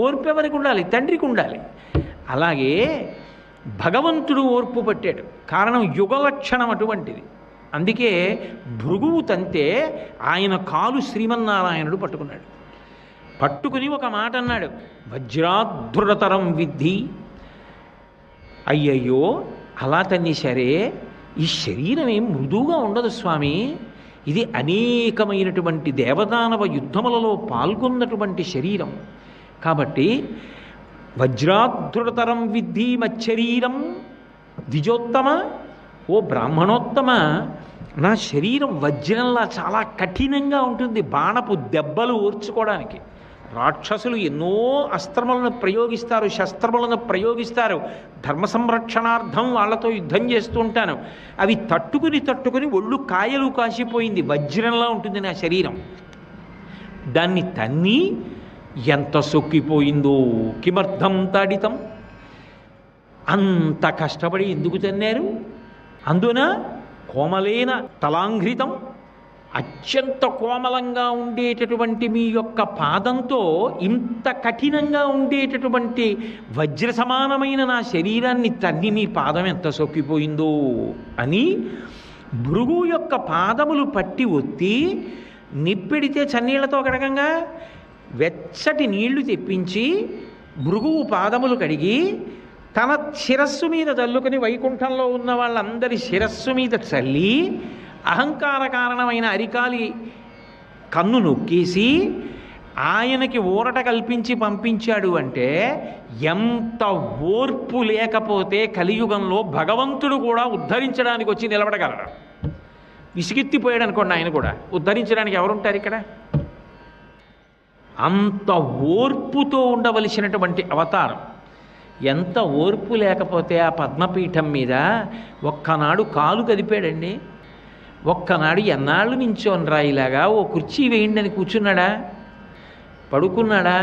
ఓర్పు ఎవరికి ఉండాలి? తండ్రికి ఉండాలి. అలాగే భగవంతుడు ఓర్పు పట్టాడు. కారణం యుగలక్షణం అటువంటిది. అందుకే భృగువు తంతే ఆయన కాలు శ్రీమన్నారాయణుడు పట్టుకున్నాడు. పట్టుకుని ఒక మాట అన్నాడు, వజ్రాధృతరం విద్ధి. అయ్యయ్యో, అలా తన్ని సరే, ఈ శరీరం ఏం మృదువుగా ఉండదు స్వామి, ఇది అనేకమైనటువంటి దేవదానవ యుద్ధములలో పాల్గొన్నటువంటి శరీరం. కాబట్టి వజ్రాధృతరం విద్ధి మచ్చరీరం ద్విజోత్తమ, ఓ బ్రాహ్మణోత్తమ, నా శరీరం వజ్రంలా చాలా కఠినంగా ఉంటుంది, బాణపు దెబ్బలు ఓర్చుకోవడానికి. రాక్షసులు ఎన్నో అస్త్రములను ప్రయోగిస్తారు, శస్త్రములను ప్రయోగిస్తారు. ధర్మ సంరక్షణార్థం వాళ్లతో యుద్ధం చేస్తూ ఉంటాను. అవి తట్టుకుని ఒళ్ళు కాయలు కాసిపోయింది, వజ్రంలా ఉంటుంది నా శరీరం. దాన్ని తన్ని ఎంత సొక్కిపోయిందో. కిమర్థం తాడితం, అంత కష్టపడి ఎందుకు తన్నారు? అందున కోమలేన తలాంఘ్రితం, అత్యంత కోమలంగా ఉండేటటువంటి మీ యొక్క పాదంతో ఇంత కఠినంగా ఉండేటటువంటి వజ్ర సమానమైన నా శరీరాన్ని తన్ని మీ పాదం ఎంత సొక్కిపోయిందో అని భృగు యొక్క పాదములు పట్టి ఒత్తి నిప్పెడితే చన్నీళ్లతో కడగంగా వెచ్చటి నీళ్లు తెప్పించి భృగువు పాదములు కడిగి తన శిరస్సు మీద చల్లుకొని వైకుంఠంలో ఉన్న వాళ్ళందరి శిరస్సు మీద చల్లి అహంకార కారణమైన అరికాలి కన్ను నొక్కేసి ఆయనకి ఊరట కల్పించి పంపించాడు. అంటే ఎంత ఓర్పు లేకపోతే కలియుగంలో భగవంతుడు కూడా ఉద్ధరించడానికి వచ్చి నిలబడగలడు. విసిగెత్తిపోయాడు అనుకోండి, ఆయన కూడా ఉద్ధరించడానికి ఎవరుంటారు ఇక్కడ? అంత ఓర్పుతో ఉండవలసినటువంటి అవతారం. ఎంత ఓర్పు లేకపోతే ఆ పద్మపీఠం మీద ఒక్కనాడు కాలు కదిపాడండి. ఒక్కనాడు ఎన్నాళ్ళు నించోని రాయిలాగా ఓ కుర్చీ వేయండి అని కూర్చున్నాడా? పడుకున్నాడా?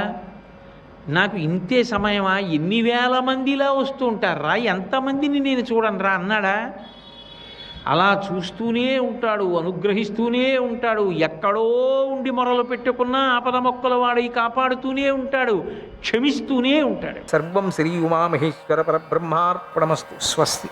నాకు ఇంతే సమయమా, ఎన్ని వేల మందిలా వస్తూ ఉంటారా, ఎంతమందిని నేను చూడను రా అన్నాడా? అలా చూస్తూనే ఉంటాడు, అనుగ్రహిస్తూనే ఉంటాడు. ఎక్కడో ఉండి మొరలు పెట్టుకున్నా ఆపద మొక్కల వాడి కాపాడుతూనే ఉంటాడు, క్షమిస్తూనే ఉంటాడు. సర్వం శ్రీ ఉమామహేశ్వర పరబ్రహ్మార్పణమస్తు. స్వస్తి.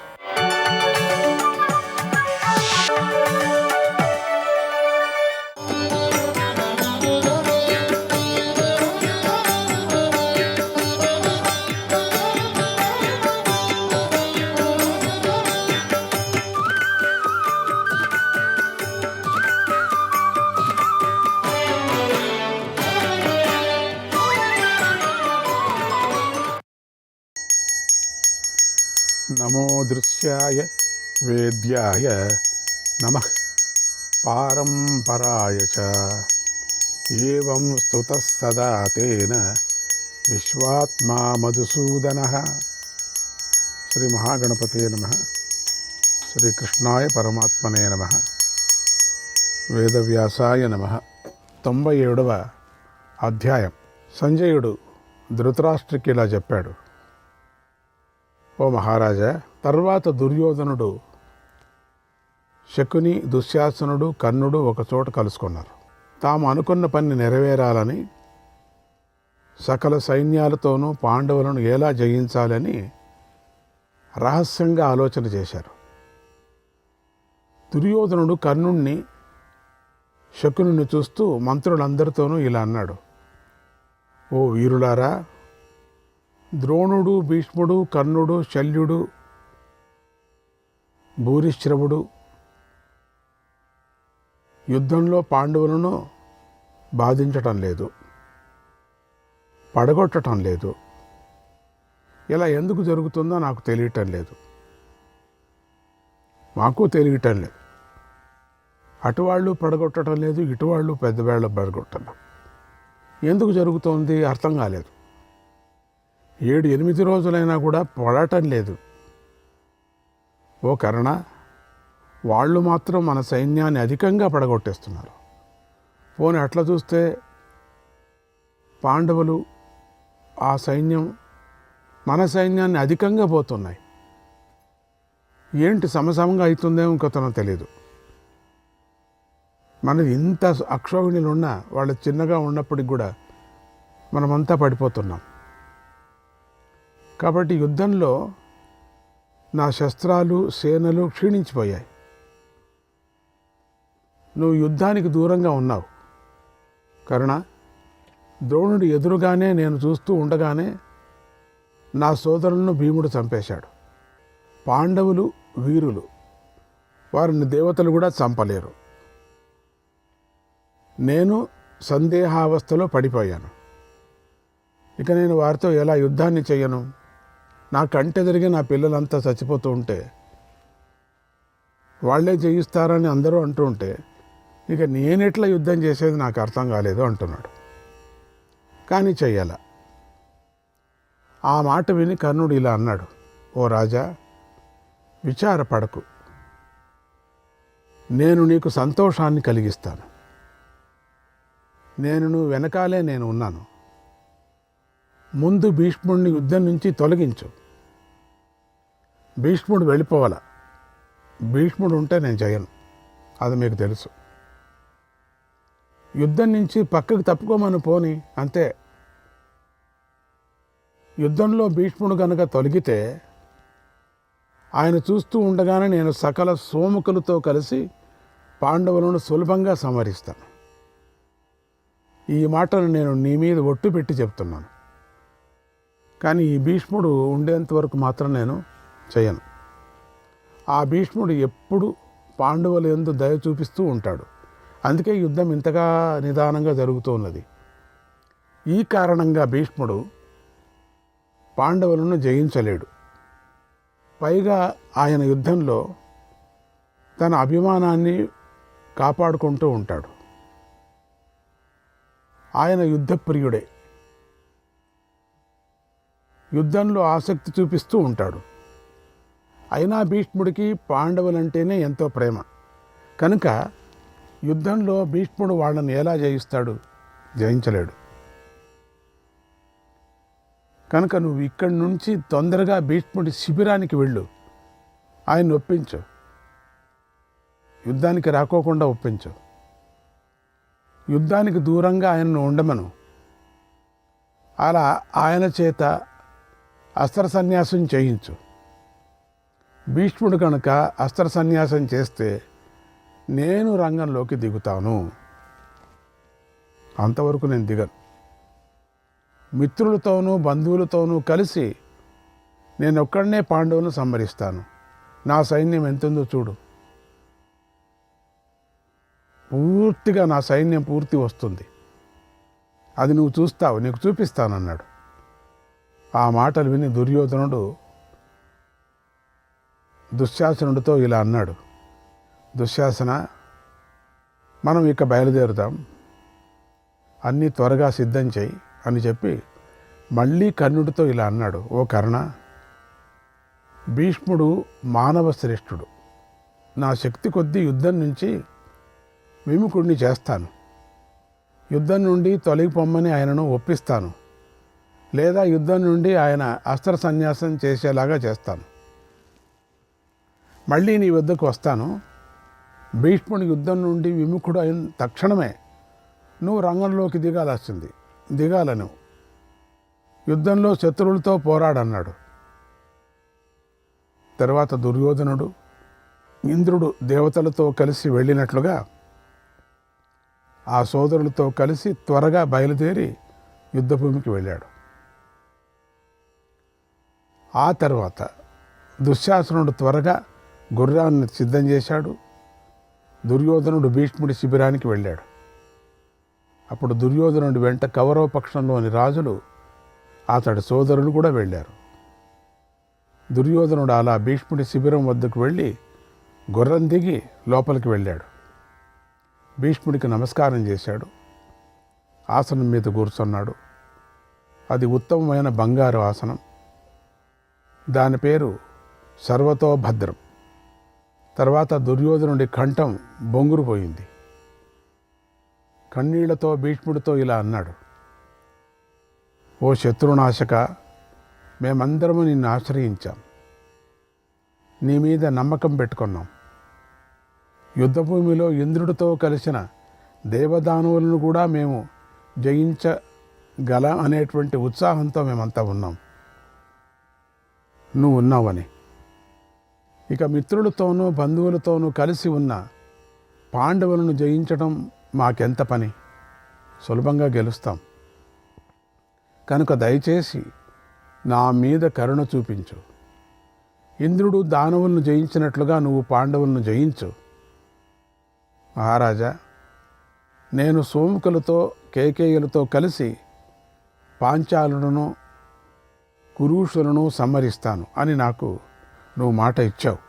నమో దృశ్యాయ వేద్యాయ నమః పారంపరాయ చ ఏవం స్తుతః సదా తేన విశ్వాత్మా మధుసూదనః. శ్రీ మహాగణపతయే నమః. శ్రీకృష్ణాయ పరమాత్మనే నమః. వేదవ్యాసాయ నమః. 97వ అధ్యాయం. సంజయుడు ధృతరాష్ట్రుకి ఇలా చెప్పాడు: ఓ మహారాజా, తర్వాత దుర్యోధనుడు, శకుని, దుశ్శాసనుడు, కర్ణుడు ఒకచోట కలుసుకున్నారు. తాము అనుకున్న పని నెరవేరాలని సకల సైన్యాలతోనూ పాండవులను ఎలా జయించాలని రహస్యంగా ఆలోచన చేశారు. దుర్యోధనుడు కర్ణుణ్ణి, శకుని చూస్తూ మంత్రులందరితోనూ ఇలా అన్నాడు: ఓ వీరులారా, ద్రోణుడు, భీష్ముడు, కర్ణుడు, శల్యుడు, భూరిశ్రవుడు యుద్ధంలో పాండవులను బాధించటం లేదు, పడగొట్టడం లేదు. ఇలా ఎందుకు జరుగుతుందో నాకు తెలియటం లేదు, మాకు తెలియటం లేదు. అటువాళ్ళు పడగొట్టడం లేదు, ఇటువాళ్ళు పెద్దవాళ్ళు పడగొట్టడం. ఎందుకు జరుగుతోంది అర్థం కాలేదు. 7-8 రోజులైనా కూడా పడటం లేదు. ఓ కర్ణ, వాళ్ళు మాత్రం మన సైన్యాన్ని అధికంగా పడగొట్టేస్తున్నారు. పోనీ అట్లా చూస్తే పాండవులు, ఆ సైన్యం మన సైన్యాన్ని అధికంగా పోతున్నాయి. ఏంటి సమసమంగా అవుతుందేమో ఇంకొతనం తెలీదు. మనది ఇంత అక్షోహిణులు ఉన్నా, వాళ్ళు చిన్నగా ఉన్నప్పటికి కూడా మనమంతా పడిపోతున్నాం. కాబట్టి యుద్ధంలో నా శస్త్రాలు, సేనలు క్షీణించిపోయాయి. నువ్వు యుద్ధానికి దూరంగా ఉన్నావు కరుణ. ద్రోణుడు ఎదురుగానే నేను చూస్తూ ఉండగానే నా సోదరులను భీముడు చంపేశాడు. పాండవులు వీరులు, వారిని దేవతలు కూడా చంపలేరు. నేను సందేహావస్థలో పడిపోయాను. ఇక నేను వారితో ఎలా యుద్ధాన్ని చెయ్యను? నా కంటెదిరిగి నా పిల్లలంతా చచ్చిపోతూ ఉంటే, వాళ్ళే జయిస్తారని అందరూ అంటూ ఉంటే, ఇక నేనెట్లా యుద్ధం చేసేది నాకు అర్థం కాలేదు అంటున్నాడు. కానీ చెయ్యాల. ఆ మాట విని కర్ణుడు ఇలా అన్నాడు: ఓ రాజా, విచారపడకు, నేను నీకు సంతోషాన్ని కలిగిస్తాను. నువ్వు వెనకాలే నేను ఉన్నాను. ముందు భీష్ముడిని యుద్ధం నుంచి తొలగించు. భీష్ముడు వెళ్ళిపోవాల. భీష్ముడు ఉంటే నేను చేయను, అది మీకు తెలుసు. యుద్ధం నుంచి పక్కకు తప్పుకోమని పోని, అంతే. యుద్ధంలో భీష్ముడు కనుక తొలగితే ఆయన చూస్తూ ఉండగానే నేను సకల సోముకులతో కలిసి పాండవులను సులభంగా సంహరిస్తాను. ఈ మాటలు నేను నీ మీద ఒట్టు పెట్టి చెప్తున్నాను. కానీ ఈ భీష్ముడు ఉండేంత వరకు మాత్రం నేను చేయను. ఆ భీష్ముడు ఎప్పుడు పాండవుల యందు దయ చూపిస్తూ ఉంటాడు. అందుకే యుద్ధం ఇంతగా నిదానంగా జరుగుతూ ఉన్నది. ఈ కారణంగా భీష్ముడు పాండవులను జయించలేడు. పైగా ఆయన యుద్ధంలో తన అభిమానాన్ని కాపాడుకుంటూ ఉంటాడు. ఆయన యుద్ధప్రియుడే, యుద్ధంలో ఆసక్తి చూపిస్తూ ఉంటాడు. అయినా భీష్ముడికి పాండవులంటేనే ఎంతో ప్రేమ. కనుక యుద్ధంలో భీష్ముడు వాళ్ళని ఎలా జయిస్తాడు? జయించలేడు. కనుక నువ్వు ఇక్కడి నుంచి తొందరగా భీష్ముడి శిబిరానికి వెళ్ళు, ఆయన ఒప్పించు. యుద్ధానికి రాకోకుండా ఒప్పించు, యుద్ధానికి దూరంగా ఆయనను ఉండమను. అలా ఆయన చేత అస్త్ర సన్యాసం చేయించు. భీష్ముడు కనుక అస్త్ర సన్యాసం చేస్తే నేను రంగంలోకి దిగుతాను, అంతవరకు నేను దిగను. మిత్రులతోనూ బంధువులతోనూ కలిసి నేను ఒక్కడనే పాండవులను సంహరిస్తాను. నా సైన్యం ఎంతుందో చూడు, పూర్తిగా నా సైన్యం పూర్తి వస్తుంది, అది నువ్వు చూస్తావు, నీకు చూపిస్తానన్నాడు. ఆ మాటలు విని దుర్యోధనుడు దుశ్శాసనుడితో ఇలా అన్నాడు, దుశ్శాసన, మనం ఇక బయలుదేరుదాం, అన్నీ త్వరగా సిద్ధం చేయి అని చెప్పి మళ్ళీ కర్ణుడితో ఇలా అన్నాడు, ఓ కర్ణ, భీష్ముడు మానవ శ్రేష్ఠుడు, నా శక్తి కొద్దీ యుద్ధం నుంచి విముఖుడిని చేస్తాను, యుద్ధం నుండి తొలగిపోమ్మని ఆయనను ఒప్పిస్తాను, లేదా యుద్ధం నుండి ఆయన అస్త్ర సన్యాసం చేసేలాగా చేస్తాను. మళ్ళీ నీ వద్దకు వస్తాను. భీష్ముడి యుద్ధం నుండి విముఖుడు అయిన తక్షణమే నువ్వు రంగంలోకి దిగాలను, యుద్ధంలో శత్రువులతో పోరాడన్నాడు. తర్వాత దుర్యోధనుడు ఇంద్రుడు దేవతలతో కలిసి వెళ్ళినట్లుగా ఆ సోదరులతో కలిసి త్వరగా బయలుదేరి యుద్ధభూమికి వెళ్ళాడు. ఆ తర్వాత దుశ్శాసనుడు త్వరగా గుర్రాన్ని సిద్ధం చేశాడు. దుర్యోధనుడు భీష్ముడి శిబిరానికి వెళ్ళాడు. అప్పుడు దుర్యోధనుడి వెంట కౌరవ పక్షంలోని రాజులు, అతడి సోదరులు కూడా వెళ్ళారు. దుర్యోధనుడు అలా భీష్ముడి శిబిరం వద్దకు వెళ్ళి గుర్రం దిగి లోపలికి వెళ్ళాడు. భీష్ముడికి నమస్కారం చేశాడు. ఆసనం మీద కూర్చున్నాడు. అది ఉత్తమమైన బంగారు ఆసనం. దాని పేరు సర్వతోభద్రం. తర్వాత దుర్యోధనుడి కంఠం బొంగురుపోయింది. కన్నీళ్లతో భీష్ముడితో ఇలా అన్నాడు, ఓ శత్రునాశక, మేమందరము నిన్ను ఆశ్రయించాం, నీ మీద నమ్మకం పెట్టుకున్నాం. యుద్ధభూమిలో ఇంద్రుడితో కలిసిన దేవదానవులను కూడా మేము జయించగలం అనేటువంటి ఉత్సాహంతో మేమంతా ఉన్నాం, నువ్వు ఉన్నావని. ఇక మిత్రులతోనూ బంధువులతోనూ కలిసి ఉన్న పాండవులను జయించడం మాకెంత పని, సులభంగా గెలుస్తాం. కనుక దయచేసి నా మీద కరుణ చూపించు. ఇంద్రుడు దానవులను జయించినట్లుగా నువ్వు పాండవులను జయించు. మహారాజా, నేను సోముకులతో కేకేయులతో కలిసి పాంచాలులను కురూషులను సంహరిస్తాను అని నాకు నువ్వు మాట ఇచ్చావు.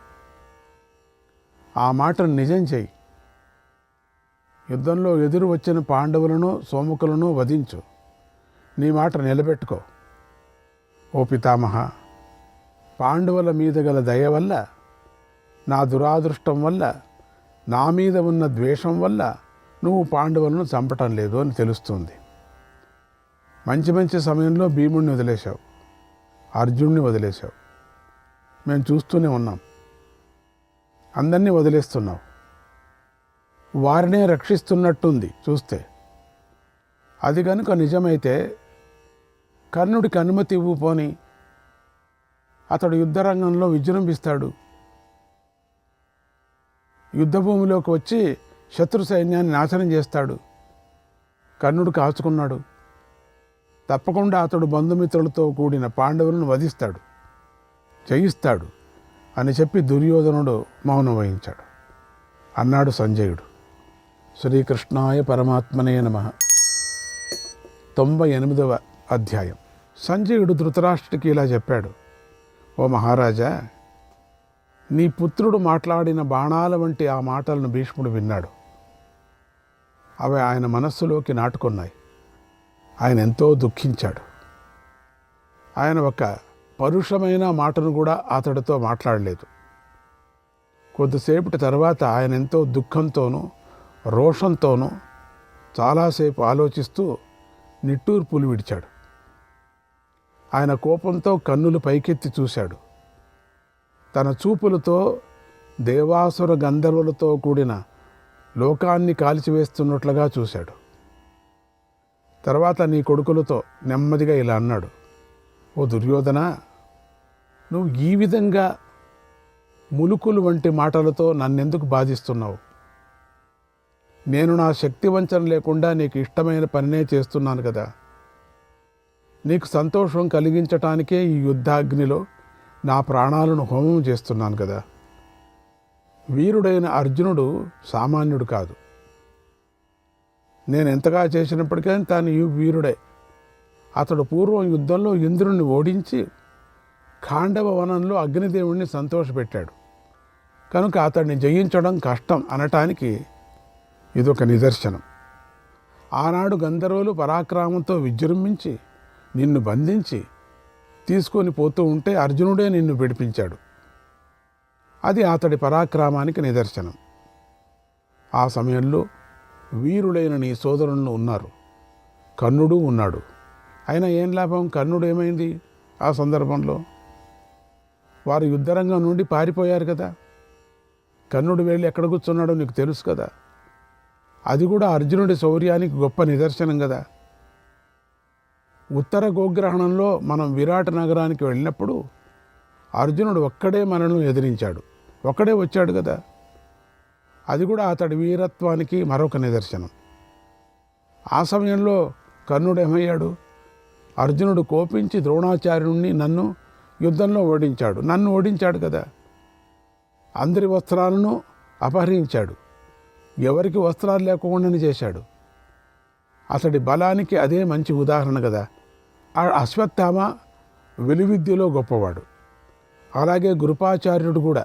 ఆ మాటను నిజం చేయి. యుద్ధంలో ఎదురు వచ్చిన పాండవులను సోముకులను వధించు. నీ మాట నిలబెట్టుకో. ఓ పితామహ, పాండవుల మీద గల దయ వల్ల, నా దురాదృష్టం వల్ల, నా మీద ఉన్న ద్వేషం వల్ల నువ్వు పాండవులను చంపటం లేదు అని తెలుస్తుంది. మంచి మంచి సమయంలో భీముడిని వదిలేశావు, అర్జునుడిని వదిలేశావు, మేము చూస్తూనే ఉన్నాం. అందరినీ వదిలేస్తున్నావు. వారినే రక్షిస్తున్నట్టుంది చూస్తే. అది కనుక నిజమైతే కర్ణుడికి అనుమతి ఇవ్వు పోని, అతడు యుద్ధరంగంలో విజృంభిస్తాడు. యుద్ధభూమిలోకి వచ్చి శత్రు సైన్యాన్ని నాశనం చేస్తాడు. కర్ణుడు కాచుకున్నాడు. తప్పకుండా అతడు బంధుమిత్రులతో కూడిన పాండవులను వధిస్తాడు, జయిస్తాడు అని చెప్పి దుర్యోధనుడు మౌనం వహించాడు. అన్నాడు సంజయుడు. శ్రీకృష్ణాయ పరమాత్మనే నమః. 98వ అధ్యాయం. సంజయుడు ధృతరాష్ట్రుడికి ఇలా చెప్పాడు, ఓ మహారాజా, నీ పుత్రుడు మాట్లాడిన బాణాల వంటి ఆ మాటలను భీష్ముడు విన్నాడు. అవి ఆయన మనస్సులోకి నాటుకున్నాయి. ఆయన ఎంతో దుఃఖించాడు. ఆయన ఒక పరుషమైన మాటను కూడా అతడితో మాట్లాడలేదు. కొద్దిసేపటి తర్వాత ఆయన ఎంతో దుఃఖంతోనూ రోషంతోనూ చాలాసేపు ఆలోచిస్తూ నిట్టూర్పులు విడిచాడు. ఆయన కోపంతో కన్నులు పైకెత్తి చూశాడు. తన చూపులతో దేవాసుర గంధర్వులతో కూడిన లోకాన్ని కాల్చివేస్తున్నట్లుగా చూశాడు. తర్వాత నీ కొడుకులతో నెమ్మదిగా ఇలా అన్నాడు, ఓ దుర్యోధన, నువ్వు ఈ విధంగా ములుకులు వంటి మాటలతో నన్నెందుకు బాధిస్తున్నావు? నేను నా శక్తి వంచన లేకుండా నీకు ఇష్టమైన పనినే చేస్తున్నాను కదా. నీకు సంతోషం కలిగించటానికే ఈ యుద్ధాగ్నిలో నా ప్రాణాలను హోమం చేస్తున్నాను కదా. వీరుడైన అర్జునుడు సామాన్యుడు కాదు. నేను ఎంతగా చేసినప్పటికీ తాను వీరుడే. అతడు పూర్వం యుద్ధంలో ఇంద్రుణ్ణి ఓడించి ఖాండవ వనంలో అగ్నిదేవుణ్ణి సంతోషపెట్టాడు. కనుక అతడిని జయించడం కష్టం అనటానికి ఇదొక నిదర్శనం. ఆనాడు గంధర్వులు పరాక్రమంతో విజృంభించి నిన్ను బంధించి తీసుకొని పోతూ ఉంటే అర్జునుడే నిన్ను విడిపించాడు. అది అతడి పరాక్రమానికి నిదర్శనం. ఆ సమయంలో వీరులైన నీ సోదరులు ఉన్నారు, కర్ణుడు ఉన్నాడు. అయినా ఏం లాభం? కర్ణుడు ఏమైంది? ఆ సందర్భంలో వారు యుద్ధరంగం నుండి పారిపోయారు కదా. కర్ణుడు వెళ్ళి ఎక్కడ కూర్చున్నాడో నీకు తెలుసు కదా. అది కూడా అర్జునుడి శౌర్యానికి గొప్ప నిదర్శనం కదా. ఉత్తర గోగ్రహణంలో మనం విరాట్ నగరానికి వెళ్ళినప్పుడు అర్జునుడు ఒక్కడే మనల్ని ఎదిరించాడు, ఒక్కడే వచ్చాడు కదా. అది కూడా అతడి వీరత్వానికి మరొక నిదర్శనం. ఆ సమయంలో కర్ణుడు ఏమయ్యాడు? అర్జునుడు కోపించి ద్రోణాచార్యుణ్ణి నన్ను యుద్ధంలో ఓడించాడు. నన్ను ఓడించాడు కదా. అందరి వస్త్రాలను అపహరించాడు, ఎవరికి వస్త్రాలు లేకుండా చేశాడు. అతడి బలానికి అదే మంచి ఉదాహరణ కదా. ఆ అశ్వత్థామ విలువిద్యలో గొప్పవాడు. అలాగే గురుపాచార్యుడు కూడా.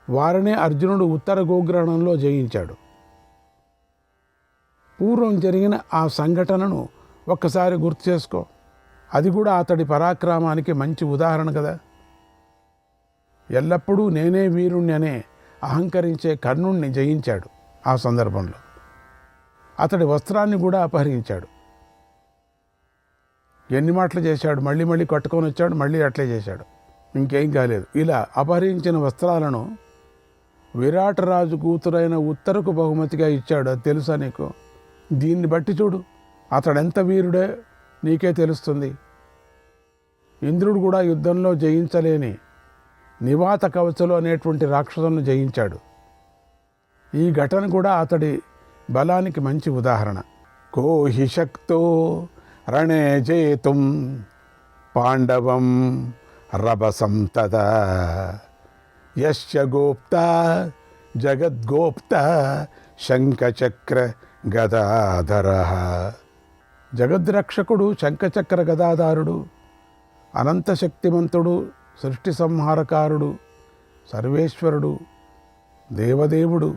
వారినే అర్జునుడు ఉత్తర గోగ్రహణంలో జయించాడు. పూర్వం జరిగిన ఆ సంఘటనను ఒక్కసారి గుర్తు చేసుకో. అది కూడా అతడి పరాక్రమానికి మంచి ఉదాహరణ కదా. ఎల్లప్పుడూ నేనే వీరుణ్ణి అనే అహంకరించే కర్ణుణ్ణి జయించాడు. ఆ సందర్భంలో అతడి వస్త్రాన్ని కూడా అపహరించాడు. ఎన్ని మాటలు చేశాడు? మళ్ళీ మళ్ళీ కట్టుకొని వచ్చాడు, మళ్ళీ అట్లే చేశాడు, ఇంకేం కాలేదు. ఇలా అపహరించిన వస్త్రాలను విరాట్ రాజు కూతురైన ఉత్తరకు బహుమతిగా ఇచ్చాడు. అది తెలుసా నీకు? దీన్ని బట్టి చూడు అతడెంత వీరుడే నీకే తెలుస్తుంది. ఇంద్రుడు కూడా యుద్ధంలో జయించలేని నివాత కవచలు అనేటువంటి రాక్షసులను జయించాడు. ఈ ఘటన కూడా అతడి బలానికి మంచి ఉదాహరణ. కోహి శక్తో రణే జేతుం పాండవం రభసం తదా యస్య గోప్త జగద్గోప్త శంఖచక్ర గదాధర. జగద్రక్షకుడు శంఖచక్ర గదాధారుడు, అనంత శక్తిమంతుడు, సృష్టి సంహారకారుడు, సర్వేశ్వరుడు, దేవదేవుడు,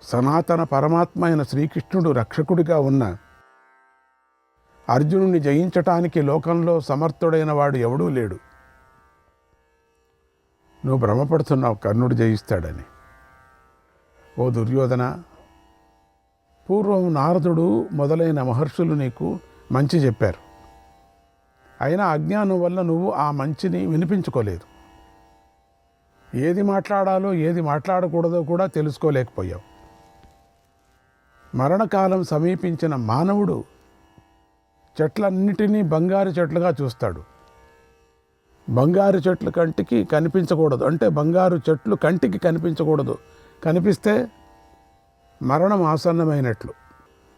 సనాతన పరమాత్మ అయిన శ్రీకృష్ణుడు రక్షకుడిగా ఉన్న అర్జునుడిని జయించటానికి లోకంలో సమర్థుడైన వాడు ఎవడూ లేడు. నువ్వు భ్రమపడుతున్నావు కర్ణుడు జయిస్తాడని. ఓ దుర్యోధన, పూర్వం నారదుడు మొదలైన మహర్షులు నీకు మంచి చెప్పారు. అయినా అజ్ఞానం వల్ల నువ్వు ఆ మంచిని వినిపించుకోలేదు. ఏది మాట్లాడాలో ఏది మాట్లాడకూడదో కూడా తెలుసుకోలేకపోయావు. మరణకాలం సమీపించిన మానవుడు చెట్లన్నిటినీ బంగారు చెట్లుగా చూస్తాడు. బంగారు చెట్లు కంటికి కనిపించకూడదు, అంటే బంగారు చెట్లు కంటికి కనిపించకూడదు. కనిపిస్తే మరణం ఆసన్నమైనట్లు.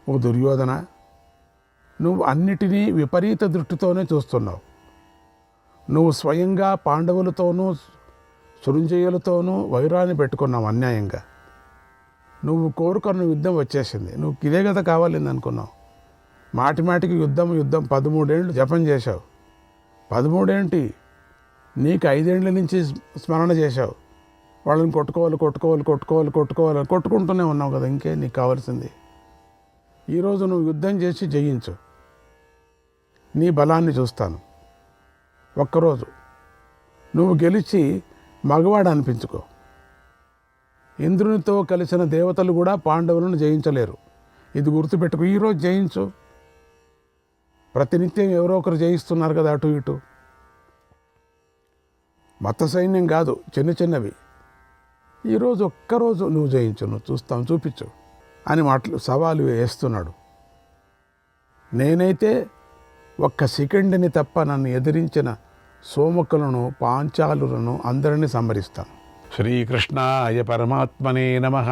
ఓ దుర్యోధన, నువ్వు అన్నిటినీ విపరీత దృష్టితోనే చూస్తున్నావు. నువ్వు స్వయంగా పాండవులతోనూ సృంజయులతోనూ వైరాన్ని పెట్టుకున్నావు అన్యాయంగా. నువ్వు కోరుకున్న యుద్ధం వచ్చేసింది. నువ్వు ఇదే కదా కావాలింది అనుకున్నావు. మాటి మాటికి యుద్ధం 13 ఏళ్ళు జపం చేశావు. 13 ఏంటి, నీకు 5 ఏళ్ళ నుంచి స్మరణ చేశావు. వాళ్ళని కొట్టుకుంటూనే ఉన్నావు కదా. ఇంకే నీకు కావాల్సింది. ఈరోజు నువ్వు యుద్ధం చేసి జయించు, నీ బలాన్ని చూస్తాను. ఒక్కరోజు నువ్వు గెలిచి మగవాడు అనిపించుకో. ఇంద్రునితో కలిసిన దేవతలు కూడా పాండవులను జయించలేరు. ఇది గుర్తుపెట్టుకో. ఈరోజు జయించు. ప్రతినిత్యం ఎవరో ఒకరు జయిస్తున్నారు కదా అటు ఇటు. మత సైన్యం కాదు, చిన్న చిన్నవి. ఈరోజు ఒక్కరోజు నువ్వు జయించు, నువ్వు చూస్తాం, చూపించు అని మాటలు సవాలు వేస్తున్నాడు. నేనైతే ఒక్క సెకండ్ని తప్ప నన్ను ఎదిరించిన సోమకులను, పాంచాలులను అందరినీ సంహరిస్తాను. శ్రీకృష్ణాయ పరమాత్మనే నమః.